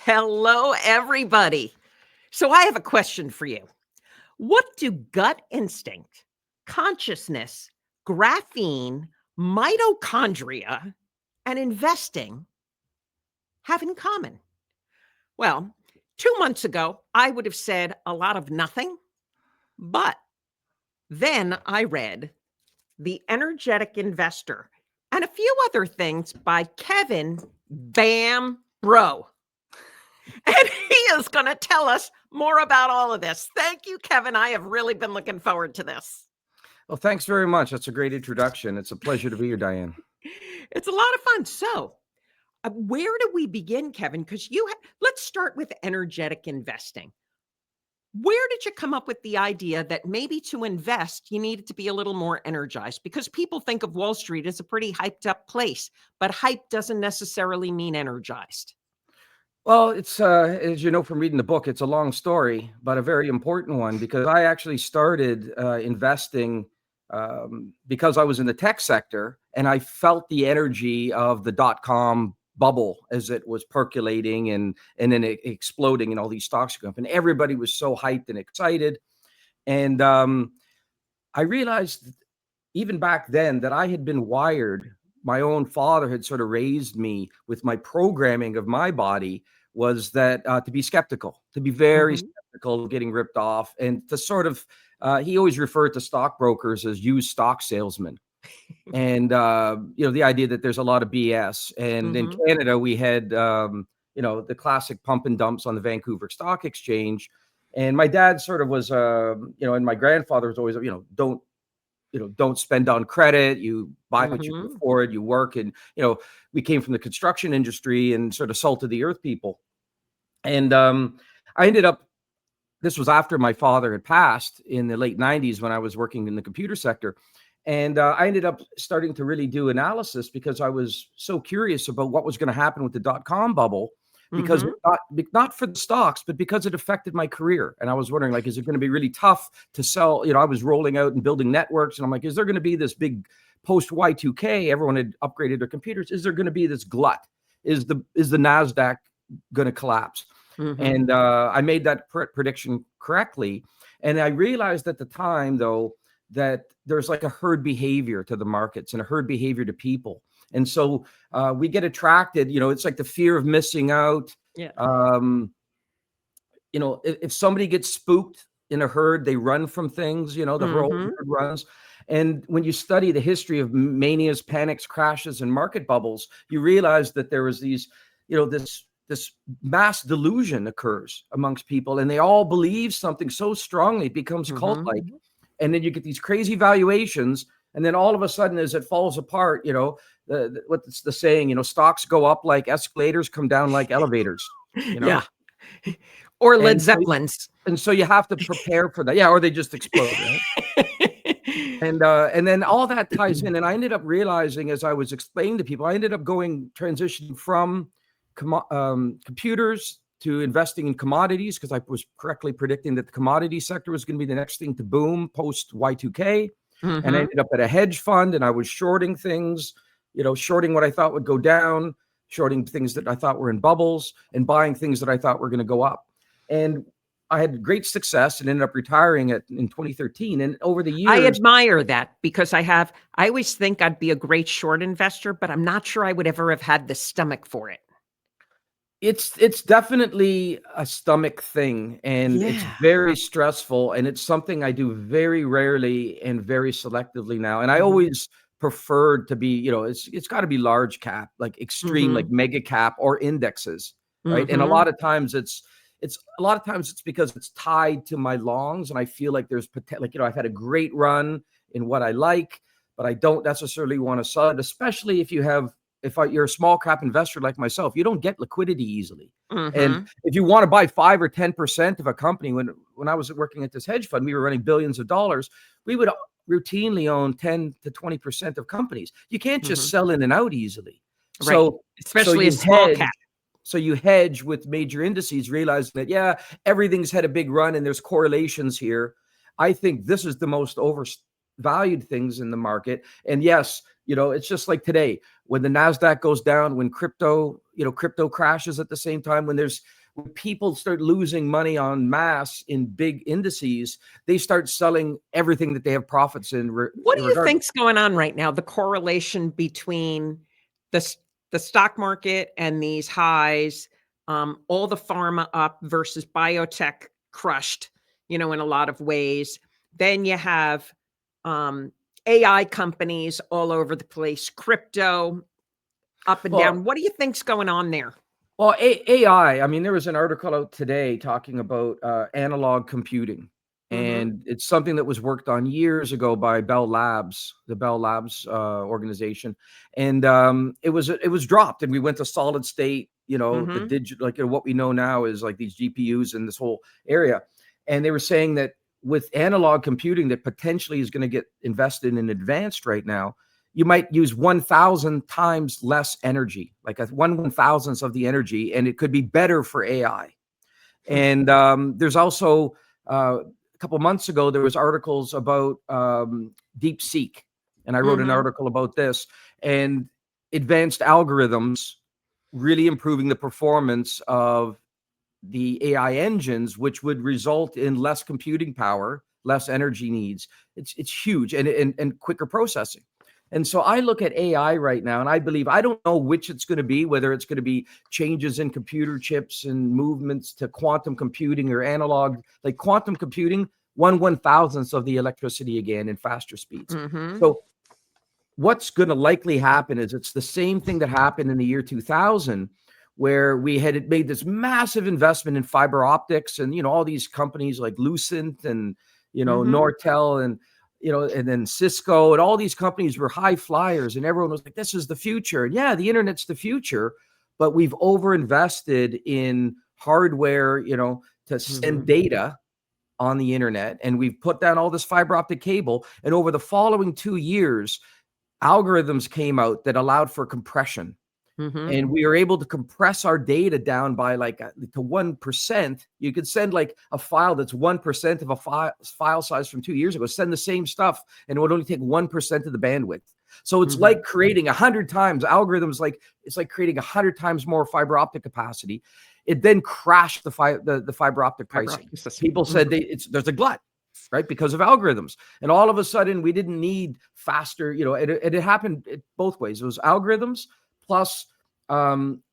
Hello, everybody. So I have a question for you. What do gut instinct, consciousness, graphene, mitochondria, and investing have in common? Well, 2 months ago, I would have said a lot of nothing, but then I read The Energetic Investor and a few other things by Kevin Bambrough. And he is going to tell us more about all of this. Thank you, Kevin. I have really been looking forward to this. Well, thanks very much. That's a great introduction. It's a pleasure to be here, Diane. It's a lot of fun. So, where do we begin, Kevin? Because let's start with energetic investing. Where did you come up with the idea that maybe to invest, you needed to be a little more energized? Because people think of Wall Street as a pretty hyped up place, but hype doesn't necessarily mean energized. Well, it's as you know from reading the book, it's a long story, but a very important one because I actually started investing because I was in the tech sector and I felt the energy of the dot-com bubble as it was percolating and then exploding and all these stocks go up and everybody was so hyped and excited. And I realized even back then that I had been wired. My own father had sort of raised me with my programming of my body was that to be skeptical, to be very skeptical of getting ripped off, and to sort of, he always referred to stockbrokers as used stock salesmen. And, the idea that there's a lot of BS. And in Canada, we had, the classic pump and dumps on the Vancouver Stock Exchange. And my dad sort of was, and my grandfather was always, don't spend on credit, you buy what you can afford, you work. And, we came from the construction industry and sort of salt of the earth people. And I ended up, this was after my father had passed in the late 90s when I was working in the computer sector. And I ended up starting to really do analysis because I was so curious about what was going to happen with the dot-com bubble. Because not for the stocks, but because it affected my career. And I was wondering, like, is it going to be really tough to sell? I was rolling out and building networks. And I'm like, is there going to be this big post Y2K? Everyone had upgraded their computers. Is there going to be this glut? Is the NASDAQ going to collapse? And I made that prediction correctly. And I realized at the time, though, that there's like a herd behavior to the markets and a herd behavior to people. And so we get attracted, it's like the fear of missing out. Yeah. If somebody gets spooked in a herd, they run from things, the whole herd runs. And when you study the history of manias, panics, crashes, and market bubbles, you realize that there was these, this mass delusion occurs amongst people, and they all believe something so strongly it becomes cult-like. And then you get these crazy valuations. And then all of a sudden, as it falls apart, what's the saying, stocks go up like escalators, come down like elevators. Yeah. Or Led Zeppelins. And so you have to prepare for that. Yeah. Or they just explode. Right? And then all that ties in. And I ended up realizing, as I was explaining to people, I ended up transitioning from computers to investing in commodities because I was correctly predicting that the commodity sector was going to be the next thing to boom post Y2K. And I ended up at a hedge fund and I was shorting things, shorting what I thought would go down, shorting things that I thought were in bubbles and buying things that I thought were going to go up. And I had great success and ended up retiring in 2013. And over the years, I admire that because I always think I'd be a great short investor, but I'm not sure I would ever have had the stomach for it. It's definitely a stomach thing, and it's very stressful, and it's something I do very rarely and very selectively now. And I always preferred to be, it's got to be large cap, like extreme, like mega cap or indexes, right? And a lot of times it's because it's tied to my longs, and I feel like there's like I've had a great run in what I like, but I don't necessarily want to sell it, especially if you're a small cap investor like myself. You don't get liquidity easily. And if you want to buy 5 or 10% of a company, when I was working at this hedge fund, we were running billions of dollars. We would routinely own 10 to 20% of companies. You can't just sell in and out easily. Right. So especially a small cap. So you hedge with major indices, realizing that, everything's had a big run and there's correlations here. I think this is the most overvalued things in the market. And yes, it's just like today, when the NASDAQ goes down, when crypto crypto crashes at the same time, when people start losing money en masse in big indices, they start selling everything that they have profits in. What do you think's going on right now? The correlation between the stock market and these highs, all the pharma up versus biotech crushed, in a lot of ways. Then you have AI companies all over the place, crypto up and down. What do you think's going on there? Well, AI, I mean, there was an article out today talking about analog computing. And it's something that was worked on years ago by Bell Labs, the Bell Labs organization. And it was dropped, and we went to solid state, the digital, like what we know now is like these GPUs in this whole area. And they were saying that with analog computing that potentially is going to get invested in advanced right now, you might use 1,000 times less energy, like a 1/1000th of the energy, and it could be better for AI. And there's also a couple months ago, there was articles about DeepSeek, and I wrote an article about this, and advanced algorithms really improving the performance of the AI engines, which would result in less computing power, less energy needs. It's huge, and quicker processing. And so I look at AI right now, and I believe, I don't know which it's going to be, whether it's going to be changes in computer chips and movements to quantum computing or analog, like quantum computing, 1/1000th of the electricity again in faster speeds. So what's going to likely happen is it's the same thing that happened in the year 2000, where we had made this massive investment in fiber optics, and, all these companies like Lucent and, Nortel and, and then Cisco, and all these companies were high flyers, and everyone was like, this is the future. And yeah, the internet's the future, but we've overinvested in hardware, to send data on the internet. And we've put down all this fiber optic cable. And over the following 2 years, algorithms came out that allowed for compression. And we are able to compress our data down by to 1%. You could send like a file that's 1% of a file size from 2 years ago, send the same stuff, and it would only take 1% of the bandwidth. So it's like creating 100 times algorithms, it's like creating 100 times more fiber optic capacity. It then crashed the fiber optic pricing. People said there's a glut, right? Because of algorithms. And all of a sudden we didn't need faster, it happened both ways. It was algorithms plus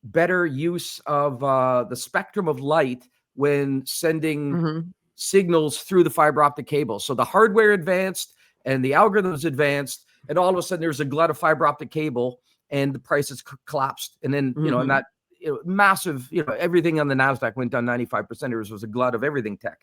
better use of the spectrum of light when sending signals through the fiber optic cable. So the hardware advanced and the algorithms advanced, and all of a sudden there's a glut of fiber optic cable, and the prices collapsed. And then, and that massive, everything on the NASDAQ went down 95%. There was a glut of everything tech.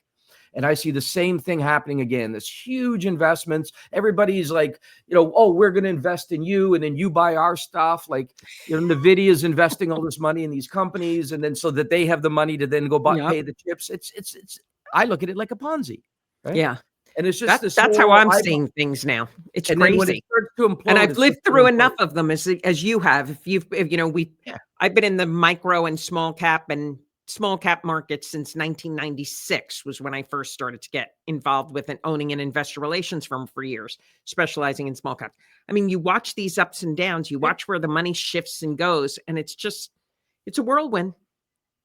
And I see the same thing happening again, this huge investments. Everybody's like, oh, we're going to invest in you, and then you buy our stuff. Like, NVIDIA is investing all this money in these companies, and then so that they have the money to then go pay the chips. It's I look at it like a Ponzi, right? Yeah. And it's just that's how I'm seeing things now. It's crazy. And I've lived through enough of them as you have. I've been in the micro and small cap market since 1996 was when I first started to get involved with owning an investor relations firm for years, specializing in small caps. I mean, you watch these ups and downs, you watch where the money shifts and goes, and it's a whirlwind.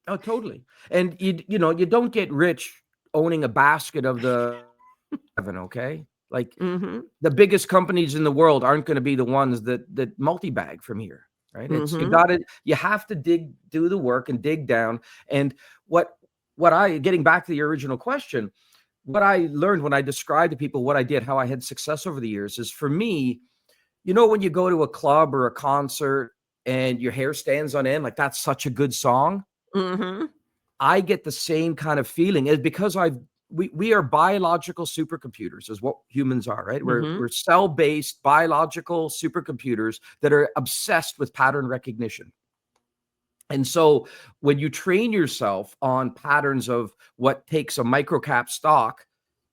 Oh, totally. And you don't get rich owning a basket of the seven, okay? Like the biggest companies in the world aren't going to be the ones that multi-bag from here. Right. It's you have to do the work and dig down. And getting back to the original question, what I learned when I described to people what I did, how I had success over the years is, for me, when you go to a club or a concert and your hair stands on end, like that's such a good song. I get the same kind of feeling. It's because we are biological supercomputers is what humans are, right? We're cell-based biological supercomputers that are obsessed with pattern recognition. And so when you train yourself on patterns of what takes a microcap stock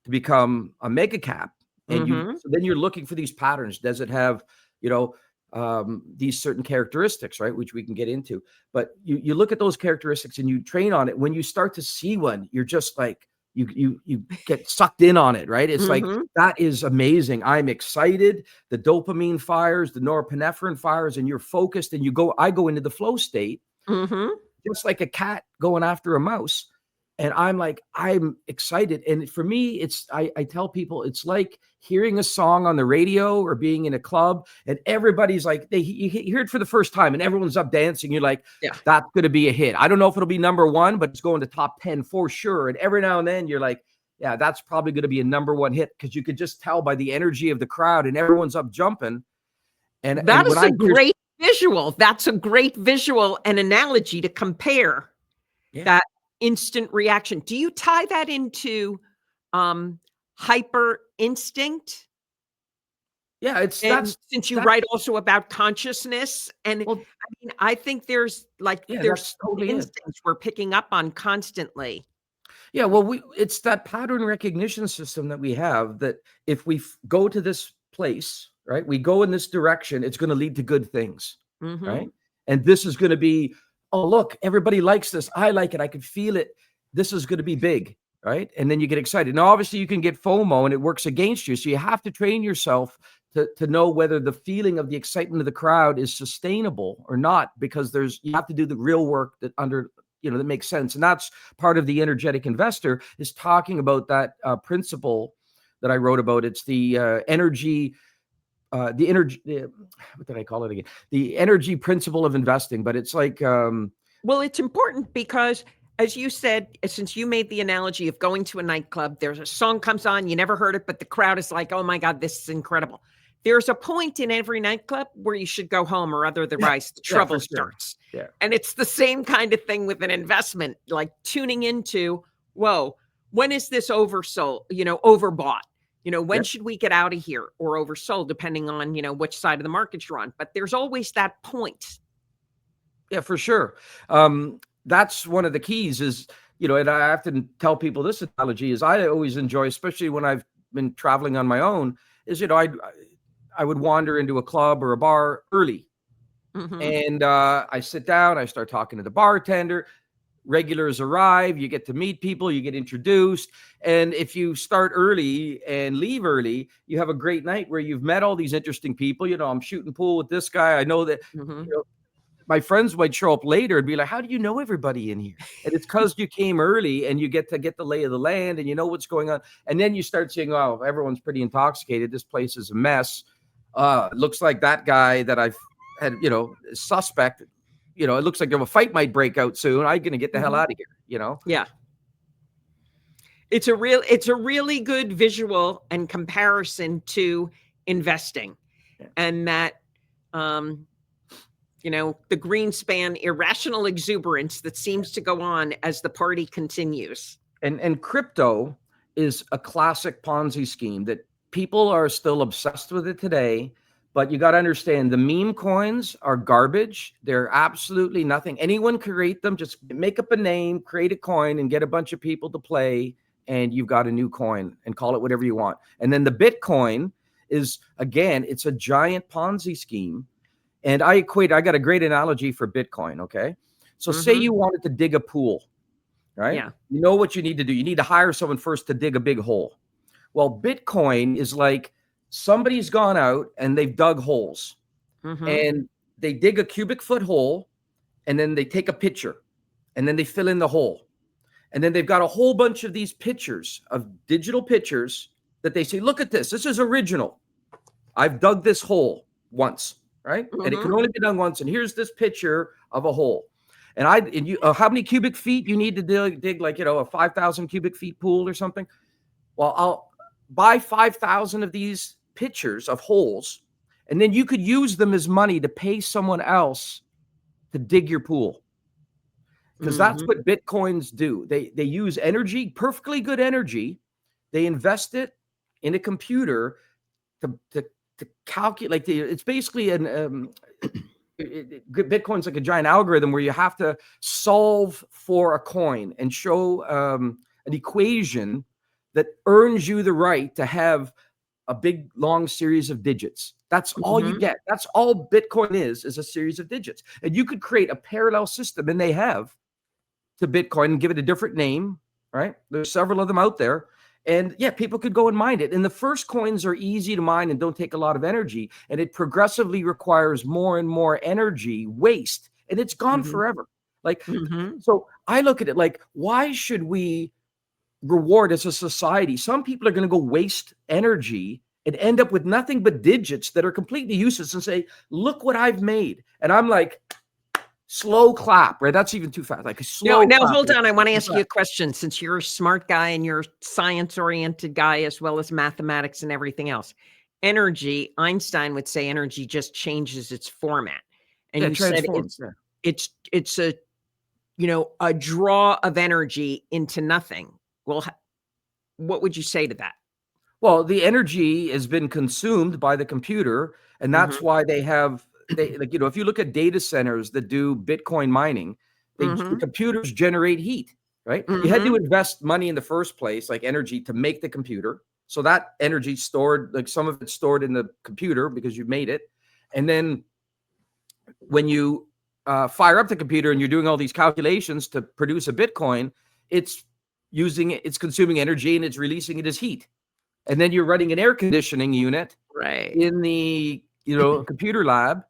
to become a mega cap, and so then you're looking for these patterns. Does it have, these certain characteristics, right? Which we can get into. But you look at those characteristics and you train on it. When you start to see one, you're just like, you get sucked in on it, right? It's like, that is amazing. I'm excited. The dopamine fires, the norepinephrine fires, and you're focused, and I go into the flow state. Mm-hmm. just like a cat going after a mouse. And I'm like, I'm excited. And for me, I tell people it's like hearing a song on the radio or being in a club, and everybody's like, you hear it for the first time and everyone's up dancing. You're like, Yeah. that's going to be a hit. I don't know if it'll be number one, but it's going to top 10 for sure. And every now and then you're like, yeah, that's probably going to be a number one hit, because you could just tell by the energy of the crowd and everyone's up jumping. And That when is a great visual. That's a great visual and analogy to compare that instant reaction. Do you tie that into hyper instinct? Yeah, And since you write also about consciousness, and well, I mean, I think there's yeah, there's that's totally it. instincts we're picking up on constantly. Yeah, well, it's that pattern recognition system that we have, that if we go to this place, right, we go in this direction, it's going to lead to good things, Mm-hmm. right? And this is going to be, oh, look, everybody likes this. I like it. I can feel it. This is going to be big, right? And then you get excited. Now, obviously, you can get FOMO and it works against you. So you have to train yourself to know whether the feeling of the excitement of the crowd is sustainable or not, because you have to do the real work that that makes sense. And that's part of the energetic investor, is talking about that principle that I wrote about. It's the energy, what did I call it again? The energy principle of investing. But it's like, well, it's important because, as you said, since you made the analogy of going to a nightclub, there's a song comes on, you never heard it, but the crowd is like, oh my God, this is incredible. There's a point in every nightclub where you should go home, or otherwise the trouble starts. Yeah. And it's the same kind of thing with an investment, like tuning into, whoa, when is this oversold, overbought? When should we get out of here, or oversold, depending on, which side of the market you're on. But there's always that point. Yeah, for sure. That's one of the keys is, and I often tell people this analogy is, I always enjoy, especially when I've been traveling on my own, is, I would wander into a club or a bar early. Mm-hmm. And I sit down, I start talking to the bartender, regulars arrive, you get to meet people, you get introduced. And if you start early and leave early, you have a great night where you've met all these interesting people. I'm shooting pool with this guy. I know that, Mm-hmm. my friends might show up later and be like, how do you know everybody in here? And it's because you came early and you get the lay of the land and you know what's going on. And then you start saying, oh, everyone's pretty intoxicated. This place is a mess. It looks like that guy that I've had, suspect, it looks like a fight might break out soon. I'm going to get the hell out of here, Yeah. It's a really good visual and comparison to investing. Yeah. And that, the Greenspan irrational exuberance that seems to go on as the party continues. And crypto is a classic Ponzi scheme that people are still obsessed with it today. But you got to understand, the meme coins are garbage. They're absolutely nothing. Anyone can create them. Just make up a name, create a coin, and get a bunch of people to play, and you've got a new coin, and call it whatever you want. And then the Bitcoin is, again, it's a giant Ponzi scheme. And I got a great analogy for Bitcoin, okay? So say you wanted to dig a pool, right? Yeah. You know what you need to do. You need to hire someone first to dig a big hole. Well, Bitcoin is like, somebody's gone out and they've dug holes, and they dig a cubic foot hole, and then they take a picture, and then they fill in the hole. And then they've got a whole bunch of these pictures, of digital pictures, that they say, look at this. This is original. I've dug this hole once, right? And it can only be done once. And here's this picture of a hole. And how many cubic feet you need to dig like, a 5,000 cubic feet pool or something? Well, I'll buy 5,000 of these pictures of holes, and then you could use them as money to pay someone else to dig your pool, because that's what Bitcoins do. They use energy, perfectly good energy. They invest it in a computer to calculate. It's basically Bitcoin's like a giant algorithm where you have to solve for a coin and show an equation that earns you the right to have a big, long series of digits. That's all you get. That's all Bitcoin is a series of digits. And you could create a parallel system, and they have, to Bitcoin, and give it a different name, right? There's several of them out there. And yeah, people could go and mine it. And the first coins are easy to mine and don't take a lot of energy. And it progressively requires more and more energy, waste, and it's gone Mhm. forever. Like, Mhm. so I look at it like, why should we reward as a society? Some people are going to go waste energy and end up with nothing but digits that are completely useless and say, look what I've made. And I'm like, slow clap, right? That's even too fast. Like a Now, slow now clap. hold on. I want to Too ask you a fast. question since you're a smart guy and you're a science-oriented guy as well as mathematics and everything else. Energy, Einstein would say energy just changes its format. And Yeah, you said transforms. Yeah. it's a a draw of energy into nothing. Well, what would you say to that? Well, the energy has been consumed by the computer, and that's Mhm. why they like, if you look at data centers that do Bitcoin mining, the Mhm. computers generate heat, right? You had to Mhm. invest money in the first place, like energy, to make the computer. So that energy stored, like some of it's stored in the computer because you made it. And then when you fire up the computer and you're doing all these calculations to produce a Bitcoin, it's it's consuming energy and it's releasing it as heat. And then you're running an air conditioning unit Right. in the computer lab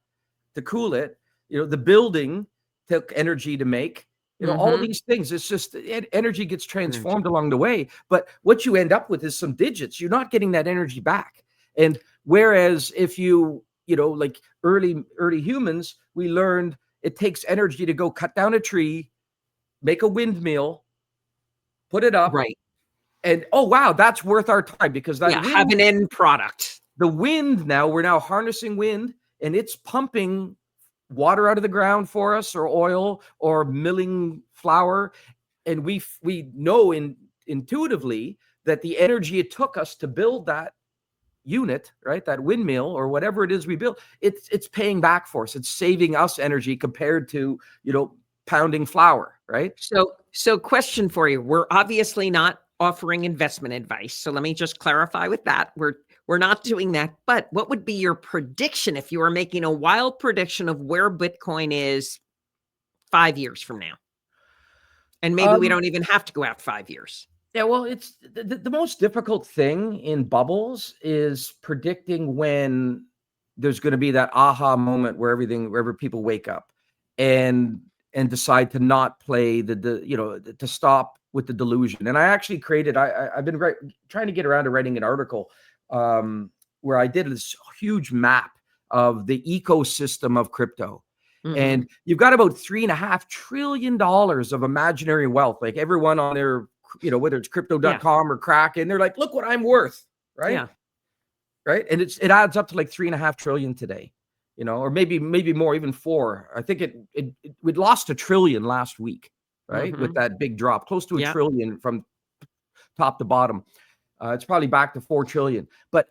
to cool it. The building took energy to make. All Mhm. these things. It's just energy gets Energy. transformed along the way. But what you end up with is some digits. You're not getting that energy back. And whereas if like early humans, we learned it takes energy to go cut down a tree, make a windmill, put it up, Right. and oh wow, that's worth our time because that Yeah, have wind, an end product. the wind now, we're now harnessing wind and it's pumping water out of the ground for us, or oil, or milling flour. And we know intuitively that the energy it took us to build that unit, right, that windmill or whatever it is we built, it's paying back for us. It's saving us energy compared to pounding flour, right? So question for you. We're obviously not offering investment advice. So let me just clarify with that. We're not doing that. But what would be your prediction if you were making a wild prediction of where Bitcoin is 5 years from now? And maybe we um don't even have to go out 5 years. Yeah, well, it's the most difficult thing in bubbles is predicting when there's going to be that aha moment wherever people wake up and decide to not play to stop with the delusion. And I actually created, I've been trying to get around to writing an article where I did this huge map of the ecosystem of crypto. Mhm. And you've got about $3.5 trillion of imaginary wealth, like everyone on their whether it's Yeah. crypto.com or Kraken, they're like, look what I'm worth, right? Yeah. Right. And it adds up to like 3.5 trillion today, or maybe more, even four. I think we'd lost a trillion last week, right? With Mhm. that big drop, close to a Yeah. trillion from top to bottom. It's probably back to 4 trillion. But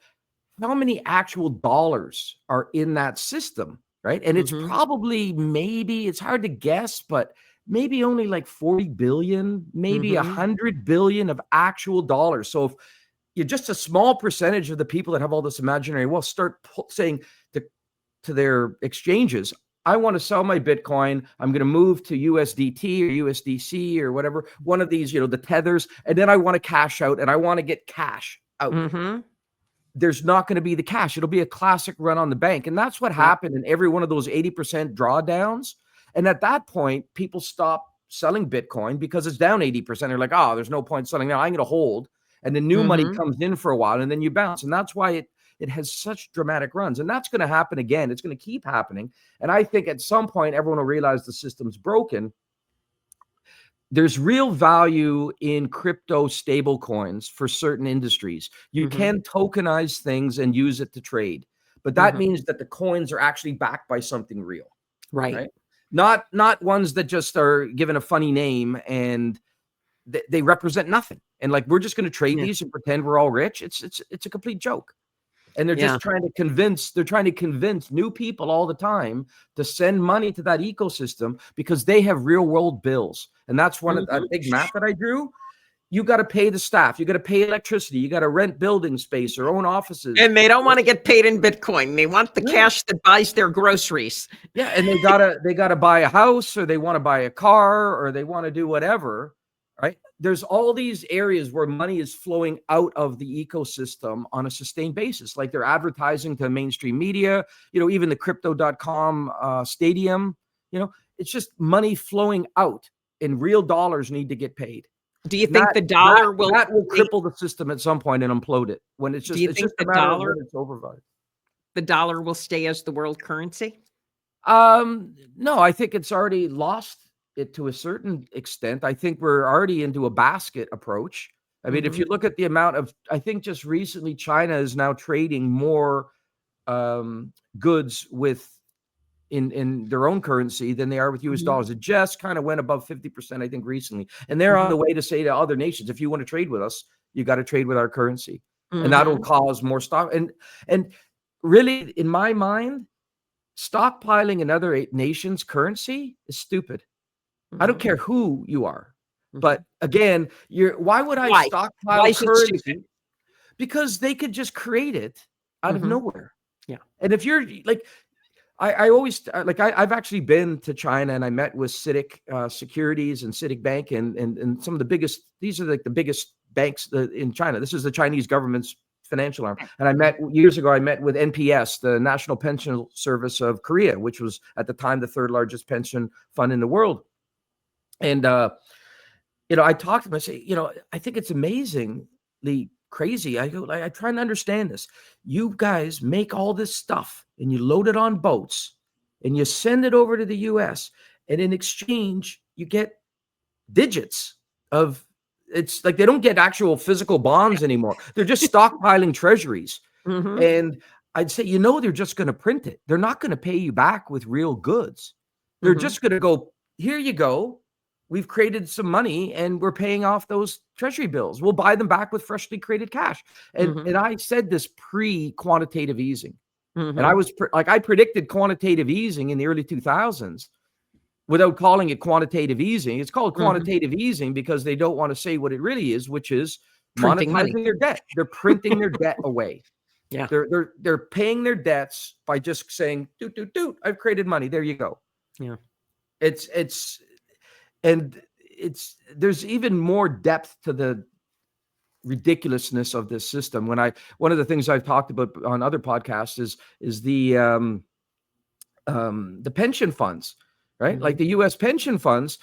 how many actual dollars are in that system, right? And it's Mhm. probably, maybe, it's hard to guess, but maybe only like 40 billion, maybe Mhm. 100 billion of actual dollars. So if you're just a small percentage of the people that have all this imaginary wealth start saying to their exchanges, I want to sell my Bitcoin. I'm going to move to USDT or USDC or whatever, one of these, the tethers, and then I want to cash out and I want to get cash out. Mhm. There's not going to be the cash. It'll be a classic run on the bank. And that's what Yep. happened in every one of those 80% drawdowns. And at that point, people stop selling Bitcoin because it's down 80%. They're like, oh, there's no point selling now. I'm going to hold. And the new money Mhm. comes in for a while and then you bounce. And that's why it has such dramatic runs. And that's going to happen again. It's going to keep happening. And I think at some point, everyone will realize the system's broken. There's real value in crypto stable coins for certain industries. You Mhm. can tokenize things and use it to trade, but that Mhm. means that the coins are actually backed by something real, Right. right? Not ones that just are given a funny name and they represent nothing. And like, we're just going to trade Yeah. these and pretend we're all rich. It's a complete joke. And they're Yeah. just trying to convince new people all the time to send money to that ecosystem because they have real world bills. And that's one of that Mhm. big map that I drew. You got to pay the staff, you got to pay electricity, you got to rent building space or own offices. And they don't want to get paid in Bitcoin. They want the Yeah. cash that buys their groceries. Yeah. And they gotta buy a house, or they want to buy a car, or they want to do whatever. Right. There's all these areas where money is flowing out of the ecosystem on a sustained basis. Like they're advertising to mainstream media, even the crypto.com stadium, you know, it's just money flowing out, and real dollars need to get paid. Do you think the dollar will cripple the system at some point and implode it when it's just, a matter of when it's overvalued? The dollar will stay as the world currency? No, I think it's already lost it to a certain extent. I think we're already into a basket approach. I mean, if you look at the amount of, I think just recently China is now trading more goods in their own currency than they are with US dollars. It just kind of went above 50%, I think, recently. And they're on the way to say to other nations, if you want to trade with us, you got to trade with our currency. And that'll cause more stock. And really, in my mind, stockpiling another nation's currency is stupid. I don't care who you are. But again, why would I stockpile currency? Because they could just create it out of nowhere. Yeah. And if you're like, I always I've actually been to China, and I met with CITIC Securities and CITIC Bank and some of the biggest. These are like the biggest banks in China. This is the Chinese government's financial arm. And years ago I met with NPS, the National Pension Service of Korea, which was at the time the third largest pension fund in the world. And I talked to them. I say, I think it's amazingly crazy. I go, I try and understand this. You guys make all this stuff and you load it on boats and you send it over to the US, and in exchange you get digits of, it's like they don't get actual physical bonds anymore. They're just stockpiling treasuries. And I'd say, they're just going to print it. They're not going to pay you back with real goods. They're just going to go, here you go. We've created some money and we're paying off those treasury bills. We'll buy them back with freshly created cash. And I said this pre-quantitative easing. And I was I predicted quantitative easing in the early 2000s without calling it quantitative easing. It's called quantitative easing because they don't want to say what it really is, which is printing monetizing their debt. They're printing their debt away. Yeah. They're paying their debts by just saying, doot, I've created money. There you go. Yeah. There's even more depth to the ridiculousness of this system. One of the things I've talked about on other podcasts is the pension funds, right? Like the US pension funds,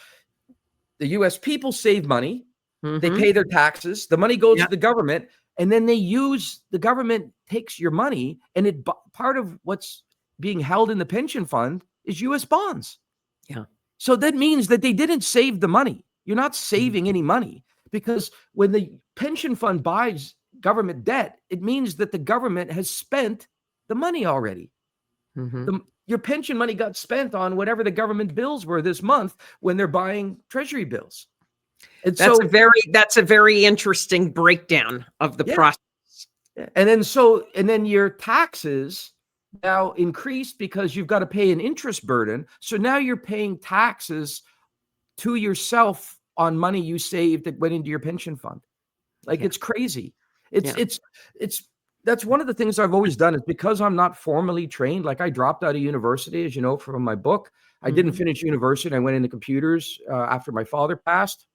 the US people save money, they pay their taxes, the money goes to the government, and then the government takes your money, and part of what's being held in the pension fund is US bonds. Yeah. So that means that they didn't save the money. You're not saving any money, because when the pension fund buys government debt, it means that the government has spent the money already. Your pension money got spent on whatever the government bills were this month when they're buying treasury bills. And that's a very interesting breakdown of the process. And then your taxes now increased because you've got to pay an interest burden. So now you're paying taxes to yourself on money you saved that went into your pension fund. It's crazy. That's one of the things I've always done, is because I'm not formally trained. Like, I dropped out of university, as you know, from my book. I didn't finish university. I went into computers after my father passed.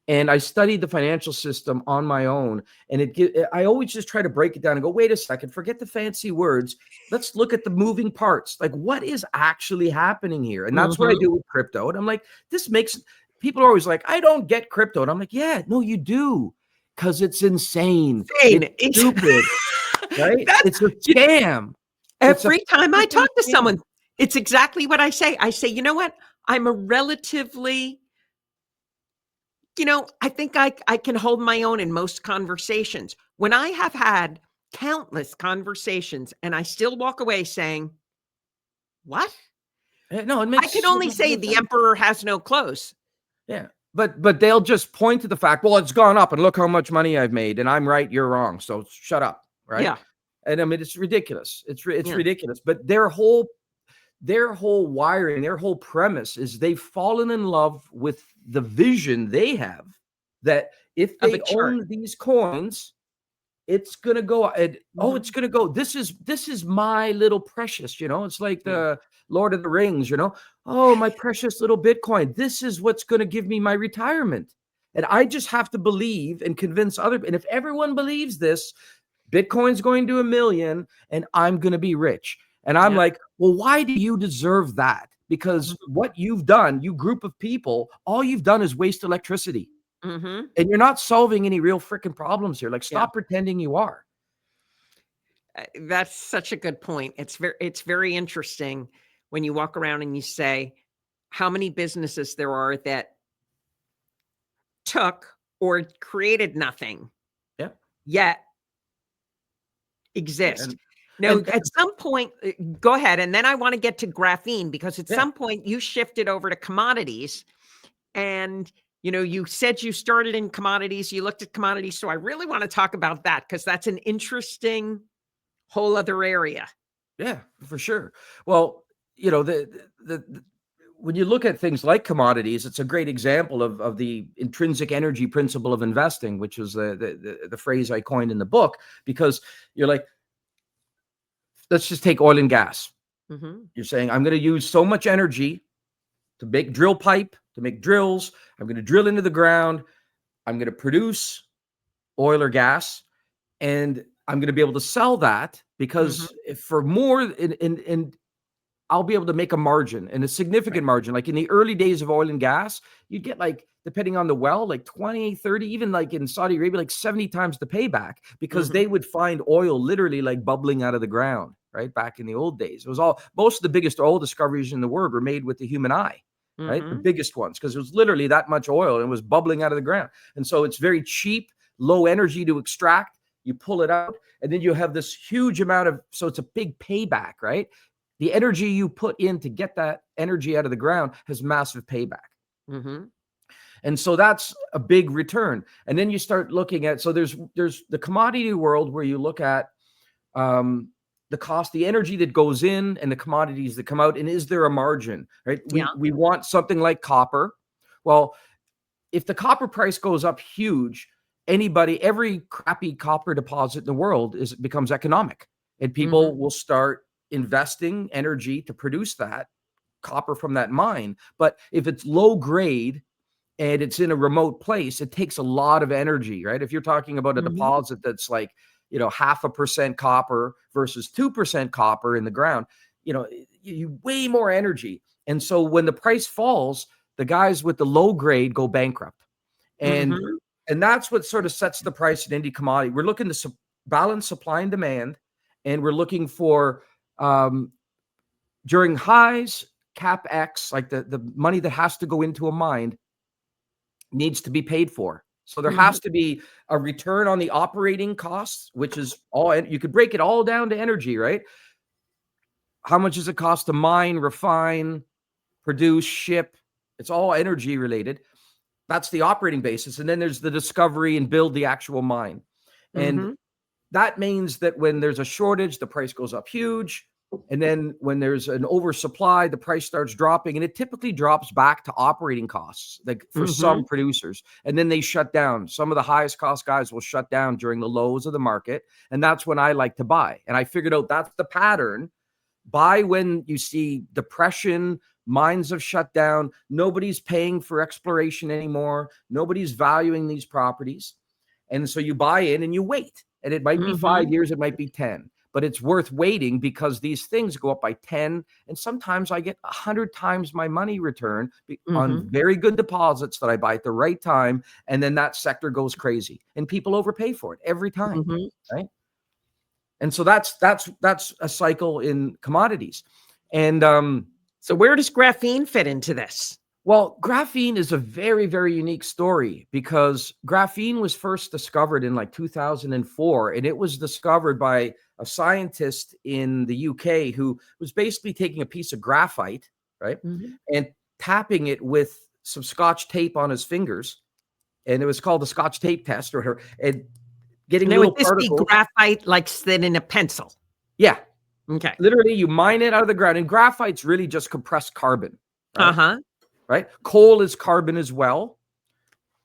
And I studied the financial system on my own. And I always just try to break it down and go, wait a second, forget the fancy words. Let's look at the moving parts. Like, what is actually happening here? And that's what I do with crypto. And I'm like, people are always like, I don't get crypto. And I'm like, yeah, no, you do. Because it's insane. It's stupid. Right? It's a scam. Every time I talk to someone, it's exactly what I say. I say, you know what? I'm a relatively, I think I can hold my own in most conversations. When I have had countless conversations and I still walk away saying, what? No, I can only say the emperor has no clothes. Yeah. But they'll just point to the fact, well, it's gone up and look how much money I've made and I'm right, you're wrong. So shut up. Right. Yeah. And I mean, it's ridiculous. It's ridiculous. But their whole wiring, their whole premise is they've fallen in love with the vision they have that if they own these coins, it's going to go. It's going to go. This is my little precious, it's like the Lord of the Rings, oh, my precious little Bitcoin. This is what's going to give me my retirement. And I just have to believe and convince and if everyone believes this, Bitcoin's going to 1 million and I'm going to be rich. And I'm like, well, why do you deserve that? because what you've done, you group of people, all you've done is waste electricity. Mm-hmm. And you're not solving any real freaking problems here. Like, Yeah. stop pretending you are. That's such a good point. It's very interesting when you walk around and you say how many businesses there are that took or created nothing, Yeah. yet exist. And, No, and at some point, go ahead. And then I want to get to graphene, because at Yeah. some point you shifted over to commodities, and you said you started in commodities, you looked at commodities. So I really want to talk about that, because that's an interesting whole other area. Yeah, for sure. Well, the when you look at things like commodities, it's a great example of the intrinsic energy principle of investing, which is the phrase I coined in the book, because you're like, let's just take oil and gas. Mm-hmm. You're saying, I'm going to use so much energy to make drill pipe, to make drills. I'm going to drill into the ground. I'm going to produce oil or gas, and I'm going to be able to sell that, because if for more, and I'll be able to make a margin, and a significant margin. Like in the early days of oil and gas, you'd get, like, depending on the well, like 20, 30, even like in Saudi Arabia, like 70 times the payback, because they would find oil literally like bubbling out of the ground, right? Back in the old days, it was most of the biggest oil discoveries in the world were made with the human eye, right? The biggest ones, because it was literally that much oil and it was bubbling out of the ground. And so it's very cheap, low energy to extract. You pull it out, and then you have this huge amount of, so it's a big payback, right? The energy you put in to get that energy out of the ground has massive payback. And so that's a big return. And then you start looking at, so there's the commodity world, where you look at the cost, the energy that goes in, and the commodities that come out, and is there a margin, right? We want something like copper. Well, if the copper price goes up huge, every crappy copper deposit in the world becomes economic, and people will start investing energy to produce that copper from that mine. But if it's low grade and it's in a remote place, it takes a lot of energy, right? If you're talking about a deposit that's like, 0.5% copper versus 2% copper in the ground, you way more energy. And so when the price falls, the guys with the low grade go bankrupt. And that's what sort of sets the price in any commodity. We're looking to balance supply and demand, and we're looking for, during highs, CapEx, like the money that has to go into a mine, needs to be paid for. So there has to be a return on the operating costs, which is all, you could break it all down to energy, right? How much does it cost to mine, refine, produce, ship? It's all energy related. That's the operating basis. And then there's the discovery and build the actual mine. And that means that when there's a shortage, the price goes up huge. And then when there's an oversupply, the price starts dropping, and it typically drops back to operating costs, like for some producers. And then they shut down. Some of the highest cost guys will shut down during the lows of the market. And that's when I like to buy. And I figured out that's the pattern. Buy when you see depression, mines have shut down, nobody's paying for exploration anymore, nobody's valuing these properties. And so you buy in and you wait. And it might be 5 years, it might be 10, but it's worth waiting, because these things go up by 10. And sometimes I get 100 times my money return on very good deposits that I buy at the right time. And then that sector goes crazy and people overpay for it every time. Right. And so that's a cycle in commodities. And so where does graphene fit into this? Well, graphene is a very, very unique story, because graphene was first discovered in like 2004, and it was discovered by a scientist in the UK who was basically taking a piece of graphite, right, and tapping it with some Scotch tape on his fingers, and it was called the Scotch tape test or whatever, and getting little particles. Would this be graphite like thin in a pencil? Yeah. Okay. Literally, you mine it out of the ground, and graphite's really just compressed carbon. Right? Right? Coal is carbon as well.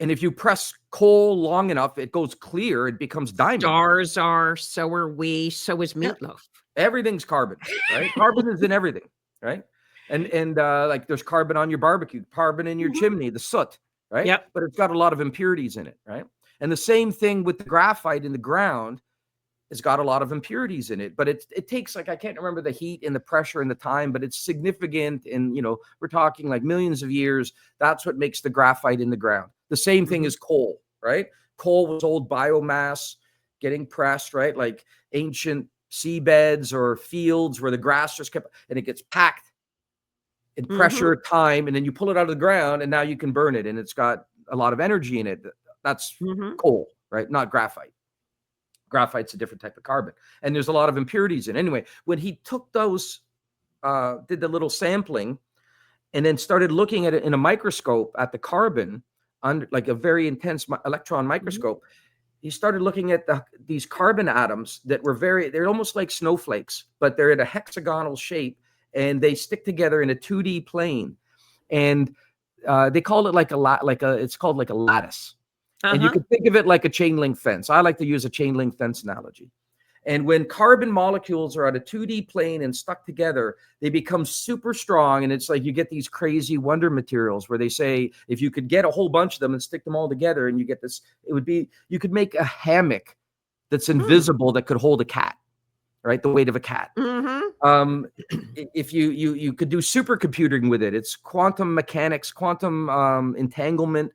And if you press coal long enough, it goes clear, it becomes diamond. Stars are, so are we, so is meatloaf. Yeah. Everything's carbon, right? Carbon is in everything, right? And like there's carbon on your barbecue, carbon in your chimney, the soot, right? Yep. But it's got a lot of impurities in it, right? And the same thing with the graphite in the ground. has got a lot of impurities in it, but it takes, like, I can't remember the heat and the pressure and the time, but it's significant. And, we're talking like millions of years. That's what makes the graphite in the ground. The same thing as coal, right? Coal was old biomass getting pressed, right? Like ancient seabeds or fields where the grass just kept, and it gets packed in pressure, time, and then you pull it out of the ground and now you can burn it. And it's got a lot of energy in it. That's coal, right? Not graphite. Graphite's a different type of carbon, and there's a lot of impurities in it. Anyway, when he took those, did the little sampling, and then started looking at it in a microscope at the carbon, under like a very intense electron microscope, he started looking at these carbon atoms that were they're almost like snowflakes, but they're in a hexagonal shape, and they stick together in a 2D plane, and they call it it's called like a lattice. And you can think of it like a chain link fence. I like to use a chain link fence analogy. And when carbon molecules are on a 2D plane and stuck together, they become super strong. And it's like you get these crazy wonder materials where they say, if you could get a whole bunch of them and stick them all together, and you get this, you could make a hammock that's invisible that could hold a cat, right? The weight of a cat. If you could do supercomputing with it, it's quantum mechanics, quantum entanglement,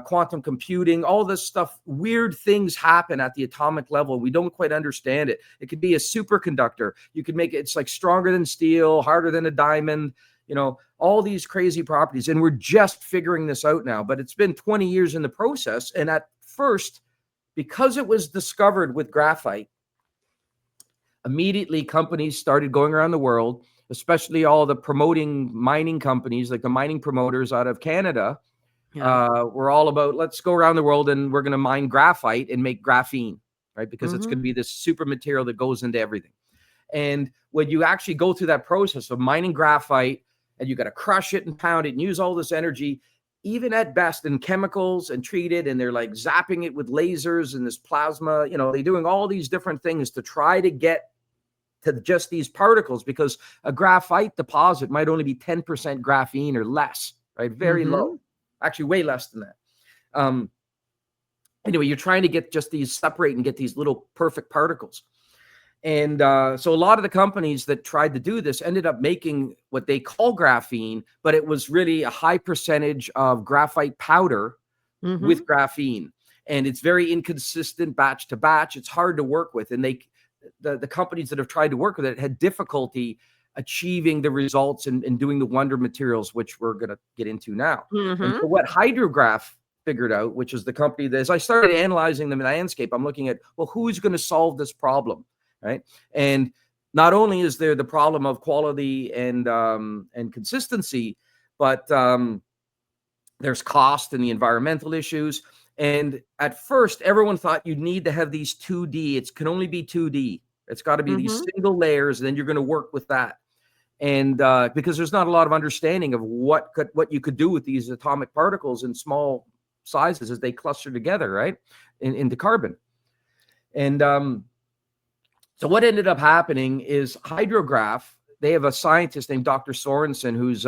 quantum computing, all this stuff. Weird things happen at the atomic level. We don't quite understand it. It could be a superconductor. You could make it's like stronger than steel, harder than a diamond, all these crazy properties. And we're just figuring this out now, but it's been 20 years in the process. And at first, because it was discovered with graphite, immediately companies started going around the world, especially all the promoting mining companies, like the mining promoters out of Canada. We're all about, let's go around the world and we're going to mine graphite and make graphene, right? Because it's going to be this super material that goes into everything. And when you actually go through that process of mining graphite, and you got to crush it and pound it and use all this energy, even at best in chemicals, and treat it, and they're like zapping it with lasers and this plasma, they're doing all these different things to try to get to just these particles, because a graphite deposit might only be 10% graphene or less, right? Very low. Actually, way less than that. Anyway, you're trying to get just these separate and get these little perfect particles. And so a lot of the companies that tried to do this ended up making what they call graphene, but it was really a high percentage of graphite powder with graphene. And it's very inconsistent batch to batch. It's hard to work with. And the companies that have tried to work with it had difficulty achieving the results and doing the wonder materials, which we're going to get into now. And so what Hydrograph figured out, which is the company that, as I started analyzing the landscape, I'm looking at, well, who's going to solve this problem, right? And not only is there the problem of quality and consistency, but there's cost and the environmental issues. And at first, everyone thought you'd need to have these 2D. It can only be 2D. It's got to be these single layers, and then you're going to work with that. And because there's not a lot of understanding of what you could do with these atomic particles in small sizes as they cluster together, right, into carbon. And so what ended up happening is Hydrograph, they have a scientist named Dr. Sorensen, who's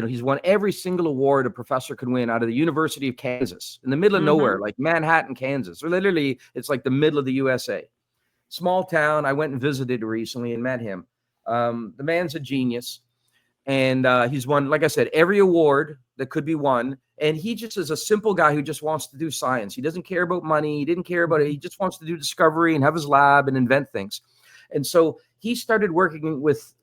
he's won every single award a professor could win out of the University of Kansas, in the middle of nowhere, like Manhattan, Kansas. Or literally, it's like the middle of the USA. Small town. I went and visited recently and met him. The man's a genius, and he's won, like I said, every award that could be won. And he just is a simple guy who just wants to do science. He doesn't care about money. He didn't care about it. He just wants to do discovery and have his lab and invent things. And so he started working with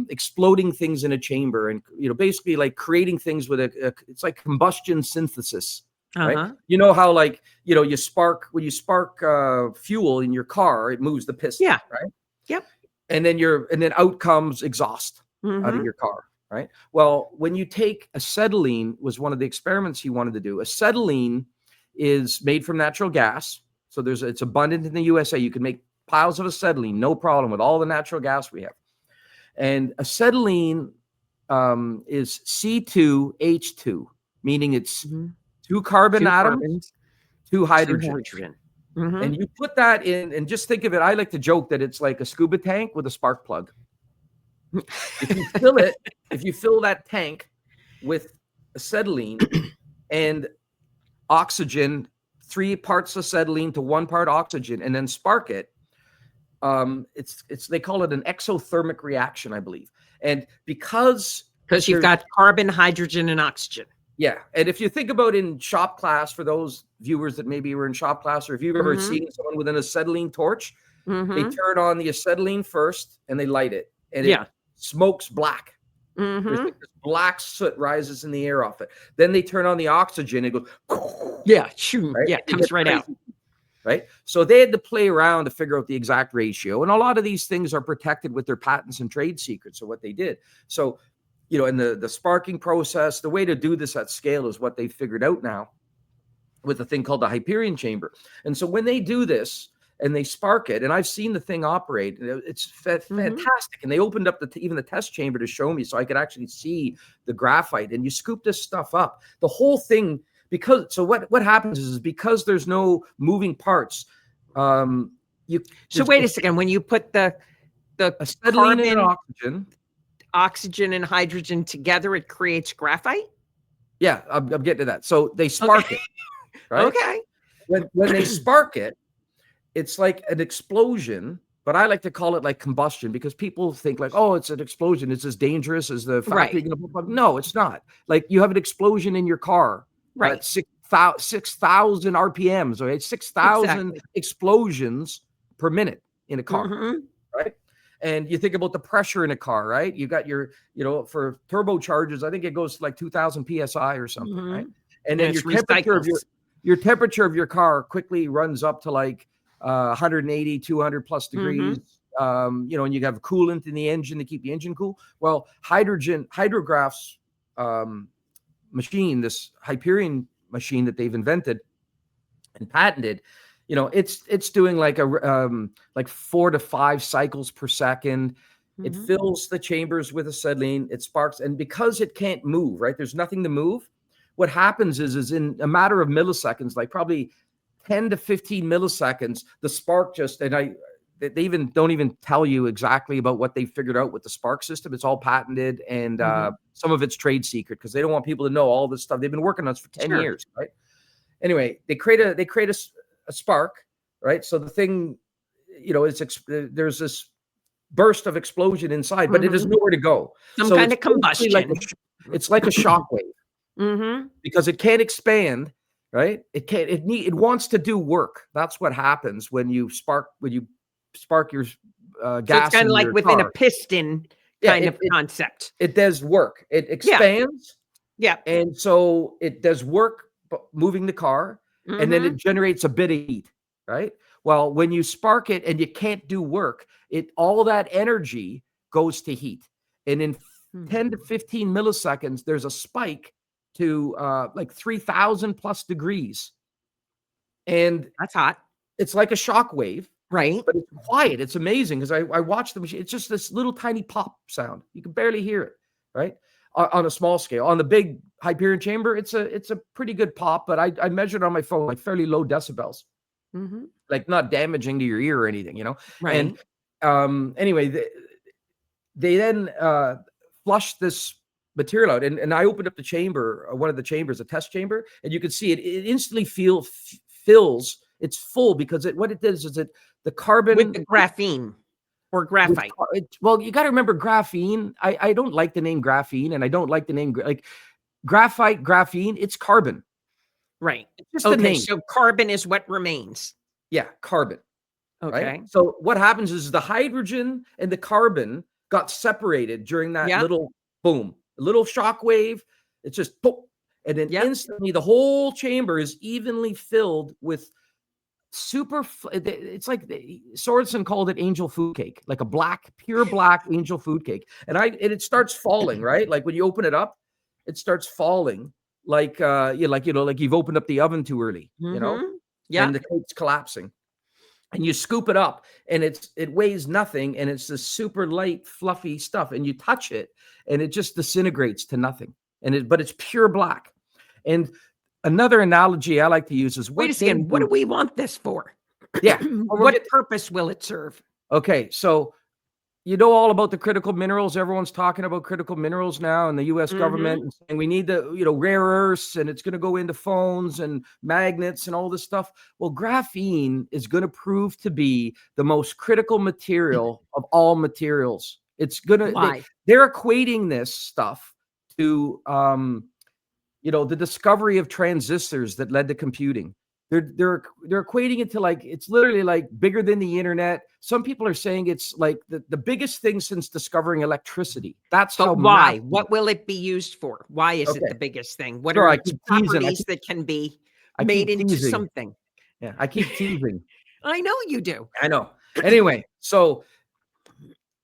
exploding things in a chamber, and basically like creating things with it's like combustion synthesis. Right? You know how you spark, when you spark fuel in your car, it moves the piston, right? Yep. And then out comes exhaust out of your car, right? Well, when you take acetylene, was one of the experiments he wanted to do. Acetylene is made from natural gas, so it's abundant in the USA. You can make piles of acetylene, no problem, with all the natural gas we have. And acetylene is C2H2, meaning it's two carbon atoms, two hydrogen. And you put that in, and just think of it. I like to joke that it's like a scuba tank with a spark plug. If you fill that tank with acetylene and oxygen, 3 parts acetylene to 1 part oxygen, and then spark it, It's they call it an exothermic reaction, I believe. And because you've got carbon, hydrogen, and oxygen. Yeah. And if you think about in shop class, for those viewers that maybe were in shop class, or if you've ever seen someone with an acetylene torch, they turn on the acetylene first and they light it, and it smokes black. There's like this black soot rises in the air off it. Then they turn on the oxygen, it goes, right? It comes right out. Right. So they had to play around to figure out the exact ratio. And a lot of these things are protected with their patents and trade secrets of what they did. So, in the sparking process, the way to do this at scale is what they figured out now with a thing called the Hyperion chamber. And so when they do this and they spark it, and I've seen the thing operate, it's fantastic. And they opened up even the test chamber to show me, so I could actually see the graphite. And you scoop this stuff up, the whole thing, what happens is because there's no moving parts. So wait a second, when you put the acetylene and oxygen and hydrogen together, it creates graphite? Yeah, I'm getting to that. So they spark it, right? Okay. When they spark it, it's like an explosion, but I like to call it like combustion, because people think like, oh, it's an explosion. It's as dangerous as the factory. Right. No, it's not. Like, you have an explosion in your car, right? At 6,000 RPMs, or 6,000 explosions per minute in a car, right? And you think about the pressure in a car, right? You got your, for turbochargers, I think it goes to like 2,000 PSI or something, right? And then your temperature of your car quickly runs up to like 180, 200 plus degrees. And you have coolant in the engine to keep the engine cool. Well, Hydrograph's machine, this Hyperion machine that they've invented and patented, it's doing like like 4 to 5 cycles per second. It fills the chambers with acetylene, it sparks, and because it can't move, right? There's nothing to move. What happens is in a matter of milliseconds, like probably 10 to 15 milliseconds, the spark they even don't even tell you exactly about what they figured out with the spark system. It's all patented, and some of it's trade secret because they don't want people to know all this stuff. They've been working on this for 10 years, right? Anyway, they create a spark, right? So the thing, there's this burst of explosion inside, but it has nowhere to go. Some kind of combustion. It's like a shock wave, because it can't expand, right? It can't. It wants to do work. That's what happens when you spark your gas. So it's kind of like within a piston kind of concept. It does work. It expands. Yeah. And so it does work moving the car. And then it generates a bit of heat, right? Well, when you spark it and you can't do work, all that energy goes to heat. And in 10 to 15 milliseconds, there's a spike to like 3,000 plus degrees. And that's hot. It's like a shock wave. Right. But it's quiet. It's amazing because I watched the machine. It's just this little tiny pop sound. You can barely hear it, right? On a small scale. On the big Hyperion chamber, it's a pretty good pop, but I measured on my phone like fairly low decibels, like not damaging to your ear or anything, Right. And anyway, they then flushed this material out, and I opened up the chamber, one of the chambers, a test chamber, and you can see it instantly fills. It's full because what it does is the carbon with the graphene. Or graphite. Well, you got to remember graphene. I don't like the name graphene, and I don't like the name like graphite, graphene. It's carbon. Right. It's just the name. So carbon is what remains. Yeah, carbon. Okay. Right? So what happens is the hydrogen and the carbon got separated during that little boom, a little shock wave. It's just boom. And then instantly the whole chamber is evenly filled with it's like Sorensen called it angel food cake, like a pure black angel food cake. And it starts falling, right? Like when you open it up, it starts falling like you've opened up the oven too early, Yeah. And the cake's collapsing. And you scoop it up and it weighs nothing, and it's this super light, fluffy stuff, and you touch it and it just disintegrates to nothing. But it's pure black. And another analogy I like to use is wait a second. What do we want this for? Yeah. What purpose will it serve? Okay. So you know all about the critical minerals. Everyone's talking about critical minerals now, and the U.S. government Mm-hmm. and saying we need the rare earths, and it's going to go into phones and magnets and all this stuff. Well, graphene is going to prove to be the most critical material of all materials. It's gonna Why? they're equating this stuff to the discovery of transistors that led to computing. They're equating it to like it's literally like bigger than the internet. Some people are saying it's like the biggest thing since discovering electricity. That's how But why? massive. What will it be used for? Why is it Okay, the biggest thing? What sure. are I its keep teasing. properties that can be I made keep into teasing. something? Yeah, I keep teasing. I know you do. I know. Anyway, so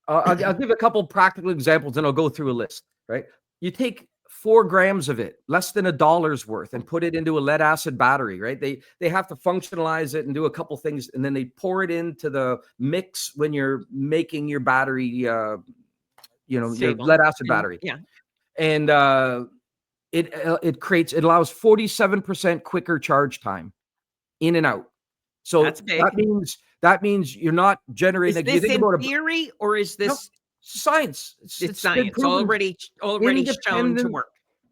I'll give a couple practical examples, and I'll go through a list. Right? You take 4 grams of it, less than $1 worth, and put it into a lead acid battery. Right? They have to functionalize it and do a couple things, and then they pour it into the mix when you're making your battery. Your Stable. lead acid battery, Yeah, and it allows 47% quicker charge time in and out. So that's big. that means you're not generating. Is Like, you this think in about theory or is no, this science. it's It's been science proven. already shown to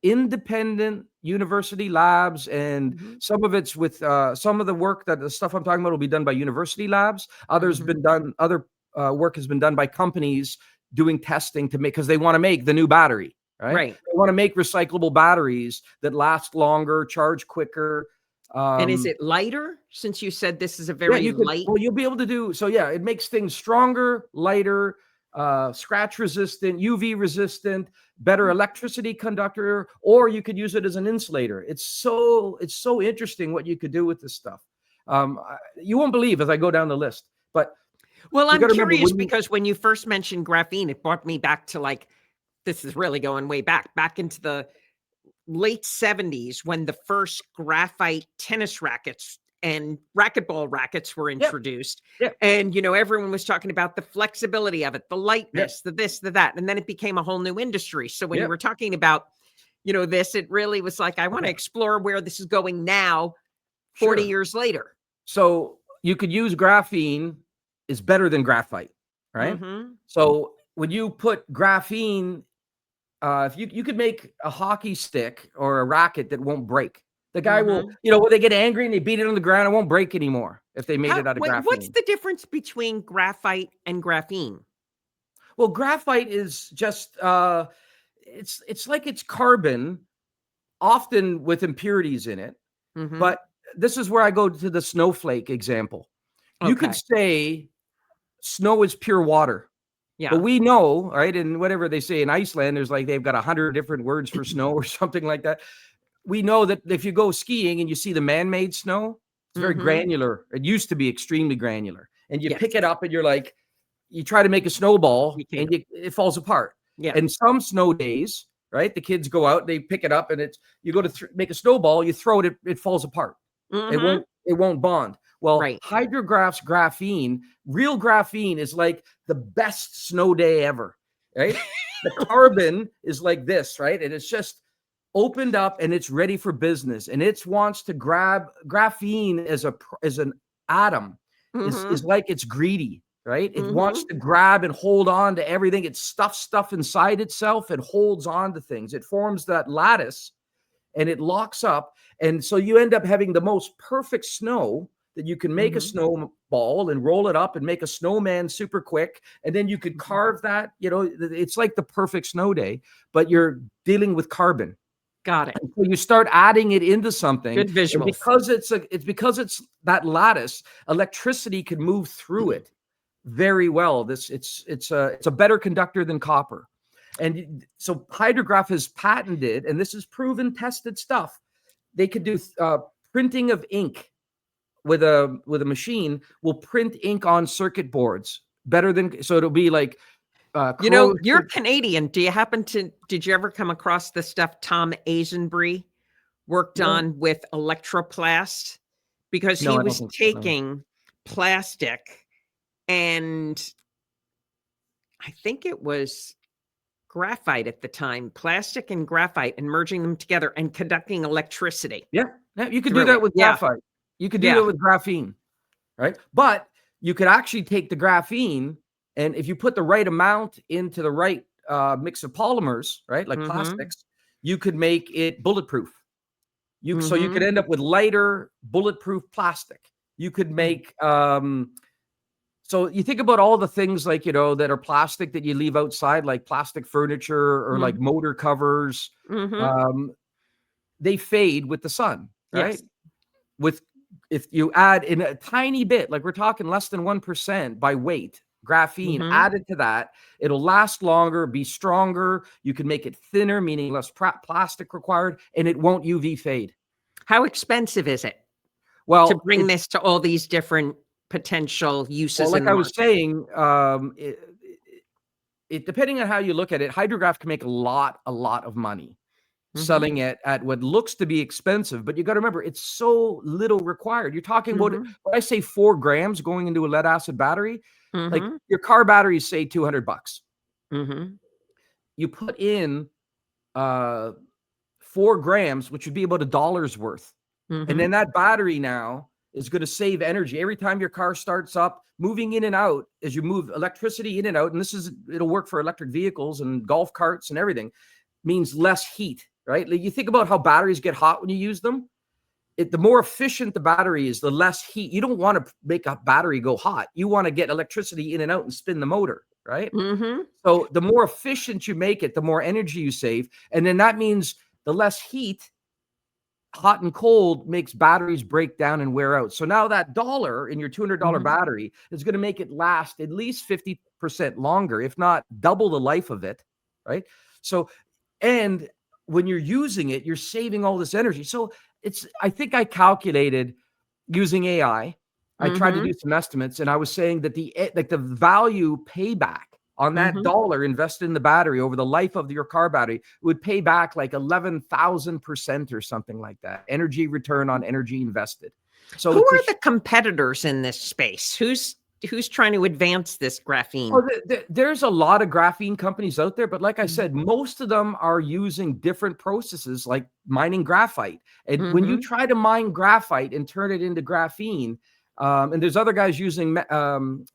Independent work? university labs, and Mhm, some of it's with some of the stuff I'm talking about will be done by university labs. mhm. Other work has been done by companies doing testing to make, because they want to make the new battery, right? Right. They want to make recyclable batteries that last longer, charge quicker. And is um, it lighter? Since you said this is a yeah, very light. you'll be able to do so. Yeah, it makes things stronger, lighter, scratch resistant, UV resistant, better electricity conductor, or you could use it as an insulator. It's so interesting what you could do with this stuff. You won't believe as I go down the list, but Well, you I'm got to remember curious when you because when you first mentioned graphene, it brought me back to like this is really going way back into the late 70s when the first graphite tennis rackets and racquetball rackets were yeah, introduced. yeah, And, everyone was talking about the flexibility of it, the yeah, lightness, the this, the that. And then it became a whole new industry. So when you yeah, were talking about, this, it really was like, I want to yeah, explore where this is going now, 40 sure. years later. So you could use graphene is better than graphite, right? Mm-hmm. So when you put graphene, if you could make a hockey stick or a racket that won't break. The guy will, Mm-hmm. when they get angry and they beat it on the ground, it won't break anymore if they made it out of What's graphene. the difference between graphite and graphene? Well, graphite is just it's like it's carbon, often with impurities in it. Mm-hmm. But this is where I go to the snowflake example. You could Okay. say snow is pure water. But Yeah. we know, right? And whatever they say in Iceland, there's like they've got 100 different words for snow or something like that. We know that if you go skiing and you see the man-made snow, it's very Mm-hmm. granular. It used to be extremely granular. And you Yes. pick it up and you're like, you try to make a snowball You and can't. it falls apart. Yeah. And some snow days, right? The kids go out, they pick it up, and you go to make a snowball, you throw it, it falls apart. It Mm-hmm. won't bond. Well, Right. Hydrograph's graphene, real graphene, is like the best snow day ever, right? The carbon is like this, right? And it's just opened up and it's ready for business. And it wants to grab graphene as an atom is Mm-hmm. like it's greedy, right? It wants Mm-hmm. to grab and hold on to everything. It stuffs stuff inside itself and holds on to things. It forms that lattice and it locks up. And so you end up having the most perfect snow that you can make a Mm-hmm. snowball and roll it up and make a snowman super quick. And then you could carve that, it's like the perfect snow day, but you're dealing with carbon. Got it. And so you start adding it into something, Good and visuals. because it's that lattice, electricity can move through it very well. It's a better conductor than copper. And so Hydrograph has patented, and this is proven, tested stuff. They could do printing of ink with a machine. Will print ink on circuit boards better than, so it'll be like You're corrosion. Canadian. Did you ever come across the stuff Tom Asenbury worked No, on with electroplast? Because no, he I don't was think so. No. taking plastic and I think it was graphite at the time, plastic and graphite, and merging them together and conducting electricity Yeah, you could do through that it. with Yeah. graphite. You could do Yeah. that with graphene, right? But you could actually take the graphene And if you put the right amount into the right mix of polymers, right, like plastics, you could make it bulletproof. So you could end up with lighter bulletproof plastic. You could make so you think about all the things like, that are plastic that you leave outside, like plastic furniture or like motor covers. They fade with the sun, right? Yes. If you add in a tiny bit, like we're talking less than 1% by weight, graphene added to that, it'll last longer, be stronger. You can make it thinner, meaning less plastic required, and it won't UV fade. How expensive is it to bring this to all these different potential uses? Well, like I was saying, it depending on how you look at it, Hydrograph can make a lot of money selling it at what looks to be expensive, but you got to remember it's so little required. You're talking about, when I say 4 grams going into a lead acid battery, like your car batteries say $200. You put in 4 grams, which would be about $1 worth. And then that battery now is going to save energy every time your car starts up, moving in and out as you move electricity in and out. And it'll work for electric vehicles and golf carts and everything, means less heat, right? Like you think about how batteries get hot when you use them. The more efficient the battery is, the less heat. You don't want to make a battery go hot. You want to get electricity in and out and spin the motor, right? So the more efficient you make it, the more energy you save. And then that means the less heat, hot and cold, makes batteries break down and wear out. So now that dollar in your $200 battery is going to make it last at least 50% longer, if not double the life of it, right? So, and when you're using it, you're saving all this energy. So I think I calculated using AI. I tried to do some estimates, and I was saying that the value payback on that dollar invested in the battery over the life of your car battery would pay back like 11,000% or something like that. Energy return on energy invested. So who are the competitors in this space? Who's trying to advance this graphene? Well, there's a lot of graphene companies out there, but like I said, most of them are using different processes like mining graphite. And when you try to mine graphite and turn it into graphene, and there's other guys using what's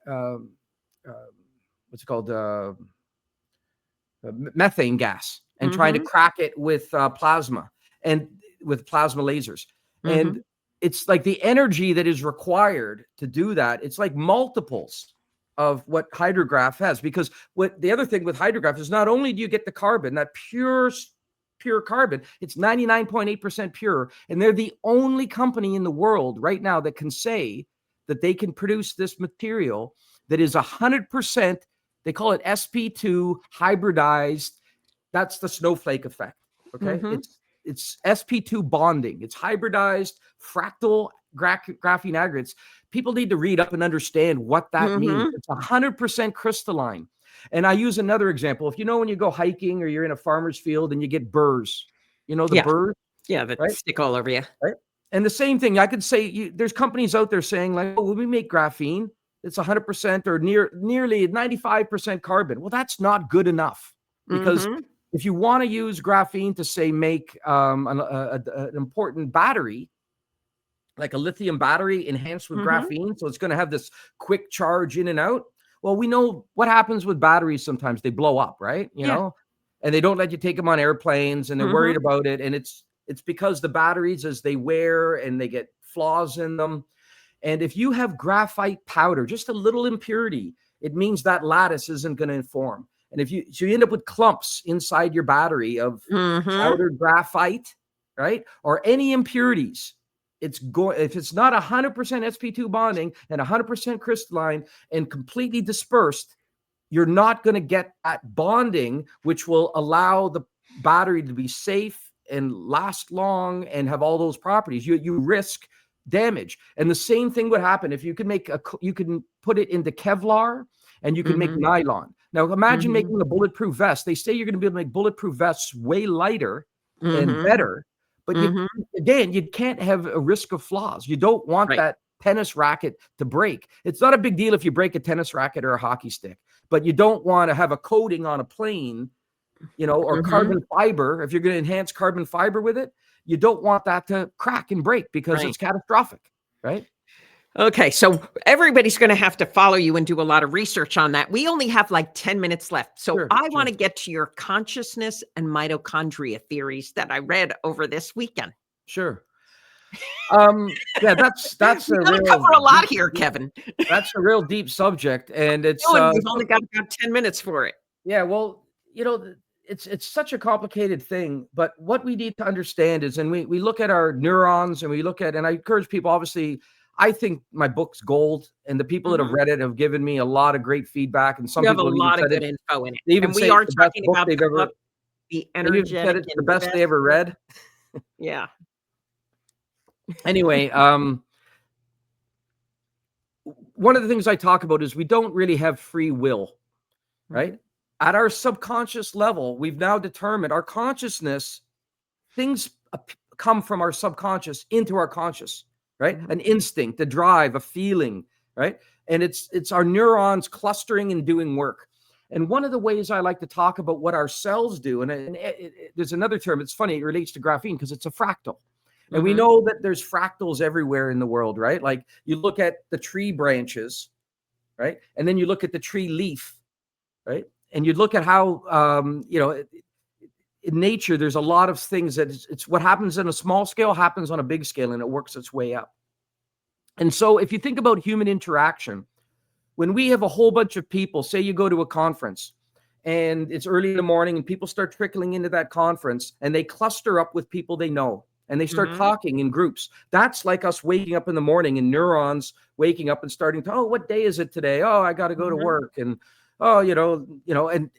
it called, methane gas, and trying to crack it with plasma and with plasma lasers. And it's like the energy that is required to do that, it's like multiples of what Hydrograph has. Because the other thing with Hydrograph is not only do you get the carbon, that pure carbon, it's 99.8% pure. And they're the only company in the world right now that can say that they can produce this material that is 100%, they call it SP2 hybridized. That's the snowflake effect. Okay. It's SP2 bonding. It's hybridized fractal graphene aggregates. People need to read up and understand what that means. It's 100% crystalline. And I use another example. If when you go hiking or you're in a farmer's field and you get burrs, the burrs? Yeah, that stick all over you. Right. And the same thing, I could say, there's companies out there saying like, when we make graphene, it's 100% or nearly 95% carbon. Well, that's not good enough, because if you want to use graphene to say make an important battery, like a lithium battery enhanced with graphene, so it's going to have this quick charge in and out. Well, we know what happens with batteries. Sometimes they blow up, right? You know, and they don't let you take them on airplanes, and they're worried about it. And it's because the batteries, as they wear and they get flaws in them. And if you have graphite powder, just a little impurity, it means that lattice isn't going to form. And if you end up with clumps inside your battery of powdered graphite, right? Or any impurities, if it's not 100% sp2 bonding and 100% crystalline and completely dispersed, you're not going to get that bonding, which will allow the battery to be safe and last long and have all those properties. You risk damage. And the same thing would happen if you can you can put it into Kevlar, and you can make nylon. Now imagine making a bulletproof vest. They say you're going to be able to make bulletproof vests way lighter and better, but you can't have a risk of flaws. You don't want that tennis racket to break. It's not a big deal if you break a tennis racket or a hockey stick, but you don't want to have a coating on a plane, or carbon fiber. If you're going to enhance carbon fiber with it, you don't want that to crack and break, because it's catastrophic, right? Okay, so everybody's going to have to follow you and do a lot of research on that. We only have like 10 minutes left. So Sure, I want sure. to get to your consciousness and mitochondria theories that I read over this weekend. Sure. Yeah, that's We a got to real cover a lot deep, here, Kevin. that's a real deep subject, and it's And we've only got about 10 minutes for it. yeah, well, it's such a complicated thing, but what we need to understand is, and we look at our neurons, and we look at, and I encourage people, obviously, I think my book's gold, and the people that have Mhm. read it have given me a lot of great feedback, and some You have a people even lot of said good it. info in it. They even And we say are it's the best talking book about they've the book, ever. The They even said Energetic it's the best they ever Investor. read. Yeah. Anyway, one of the things I talk about is we don't really have free will, right? Mhm. At our subconscious level, we've now determined our consciousness, things come from our subconscious into our conscious, right? Mhm. An instinct, a drive, a feeling, right? And it's our neurons clustering and doing work. And one of the ways I like to talk about what our cells do, and there's another term, it's funny, it relates to graphene because it's a fractal. And we Mhm. know that there's fractals everywhere in the world, right? Like you look at the tree branches, right? And then you look at the tree leaf, right? And you look at how, in nature, there's a lot of things that it's what happens on a small scale happens on a big scale, and it works its way up. And so if you think about human interaction, when we have a whole bunch of people, say you go to a conference and it's early in the morning and people start trickling into that conference and they cluster up with people they know and they start Mhm. talking in groups. That's like us waking up in the morning and neurons waking up and starting to, oh, what day is it today? Oh, I got to go to Mhm. work. And, oh, and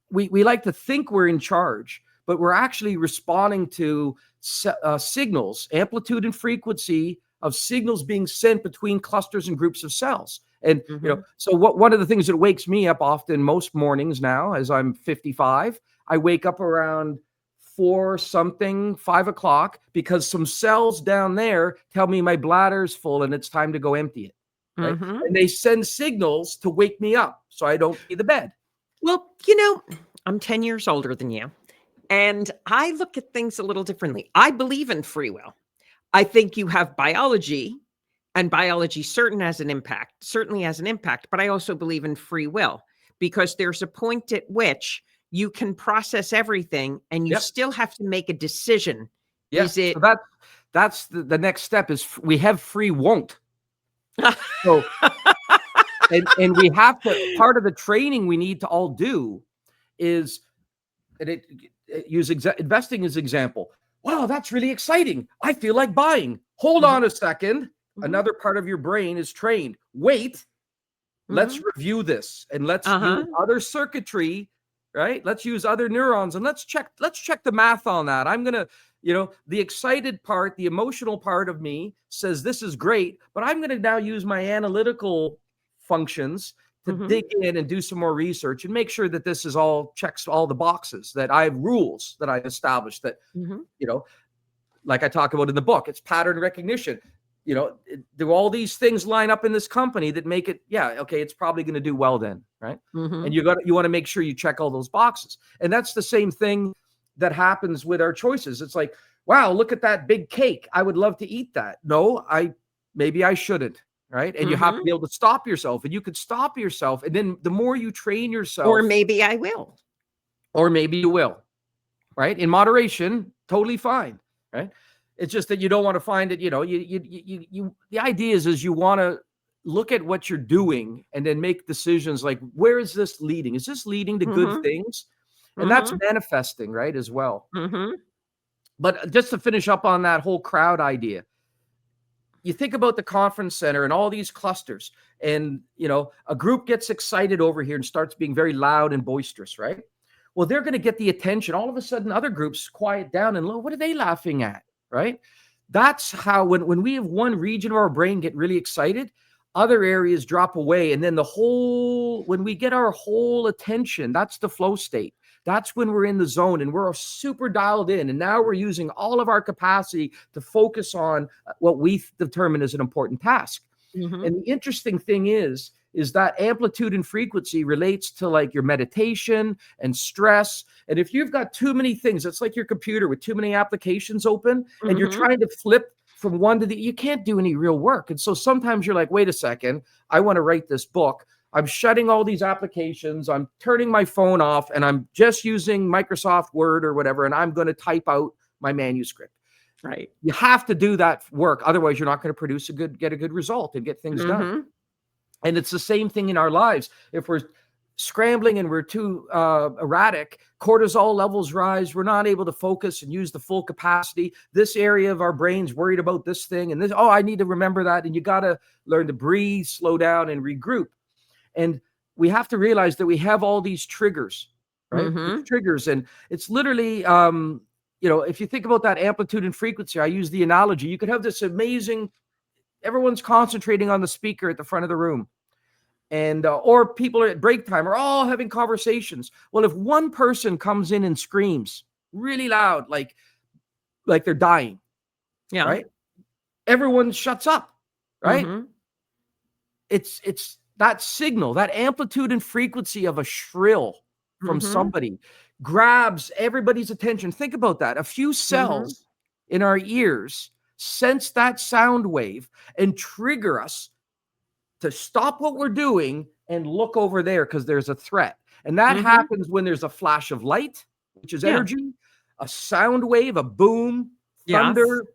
we like to think we're in charge, but we're actually responding to signals, amplitude and frequency of signals being sent between clusters and groups of cells. And Mhm. so one of the things that wakes me up often most mornings now, as I'm 55, I wake up around 5 o'clock, because some cells down there tell me my bladder's full and it's time to go empty it. Right. Mhm. And they send signals to wake me up so I don't pee the bed. Well, I'm 10 years older than you, and I look at things a little differently. I believe in free will. I think you have biology, and biology certainly has an impact, but I also believe in free will because there's a point at which you can process everything and you Yep. still have to make a decision. Yeah. Is it So that's the next step is we have free won't. So and we have to, part of the training we need to all do is, and use investing as example. Wow, that's really exciting. I feel like buying. Hold Mhm, on a second. mhm, Another part of your brain is trained. Wait, let's mhm. review this and let's use Uh-huh. other circuitry, right? Let's use other neurons and let's check the math on that. I'm going to, the excited part, the emotional part of me says this is great, but I'm going to now use my analytical functions to Mhm, dig in and do some more research and make sure that this is all checks all the boxes, that I have rules that I've established, that, mhm, you know, like I talk about in the book, it's pattern recognition. Do all these things line up in this company that make it, yeah, okay, it's probably going to do well then, right? And mhm, you want to make sure you check all those boxes. And that's the same thing that happens with our choices. It's like, wow, look at that big cake. I would love to eat that. No, maybe I shouldn't, right? And you have to mhm. be able to stop yourself, and you could stop yourself. And then the more you train Or yourself, maybe I will. or maybe you will, right? In moderation, totally fine, right? It's just that you don't want to find it, the idea is you want to look at what you're doing and then make decisions like, where is this leading? Is this leading to good Mhm, things? And that's mhm, manifesting, right, as well. mhm, But just to finish up on that whole crowd idea, you think about the conference center and all these clusters, and a group gets excited over here and starts being very loud and boisterous, right? Well, they're going to get the attention. All of a sudden other groups quiet down and, what are they laughing at, right? That's how, when we have one region of our brain get really excited, other areas drop away, and then when we get our whole attention, that's the flow state. That's when we're in the zone and we're super dialed in. And now we're using all of our capacity to focus on what we determine is an important task. mhm, And the interesting thing is that amplitude and frequency relates to like your meditation and stress. And if you've got too many things, it's like your computer with too many applications open and you're mhm. trying to flip from one to the, you can't do any real work. And so sometimes you're like, wait a second, I want to write this book. I'm shutting all these applications. I'm turning my phone off and I'm just using Microsoft Word or whatever. And I'm going to type out my manuscript. Right. You have to do that work. Otherwise you're not going to get a good result and get things done. And it's the same thing in our lives. If we're scrambling and we're too erratic, cortisol levels rise. We're not able to focus and use the full capacity. This area of our brain's worried about this thing and this. Oh, I need to remember that. And you got to learn to breathe, slow down, and regroup. And we have to realize that we have all these triggers, right? These triggers, and it's literally, if you think about that amplitude and frequency, I use the analogy. You could have this amazing. Everyone's concentrating on the speaker at the front of the room. And or people are at break time are all having conversations. Well, if one person comes in and screams really loud, like they're dying, right? Everyone shuts up, right? It's that signal, that amplitude and frequency of a shrill from somebody grabs everybody's attention. Think about that. A few cells in our ears sense that sound wave and trigger us to stop what we're doing and look over there because there's a threat. And that happens when there's a flash of light, which is energy, a sound wave, a boom, thunder.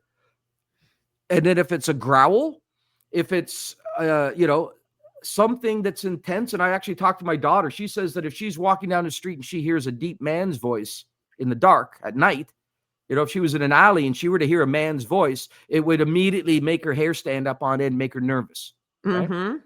And then if it's a growl, if it's, something that's intense. And I actually talked to my daughter. She says that if she's walking down the street and she hears a deep man's voice in the dark at night, if she was in an alley and she were to hear a man's voice, it would immediately make her hair stand up on end and make her nervous. Right?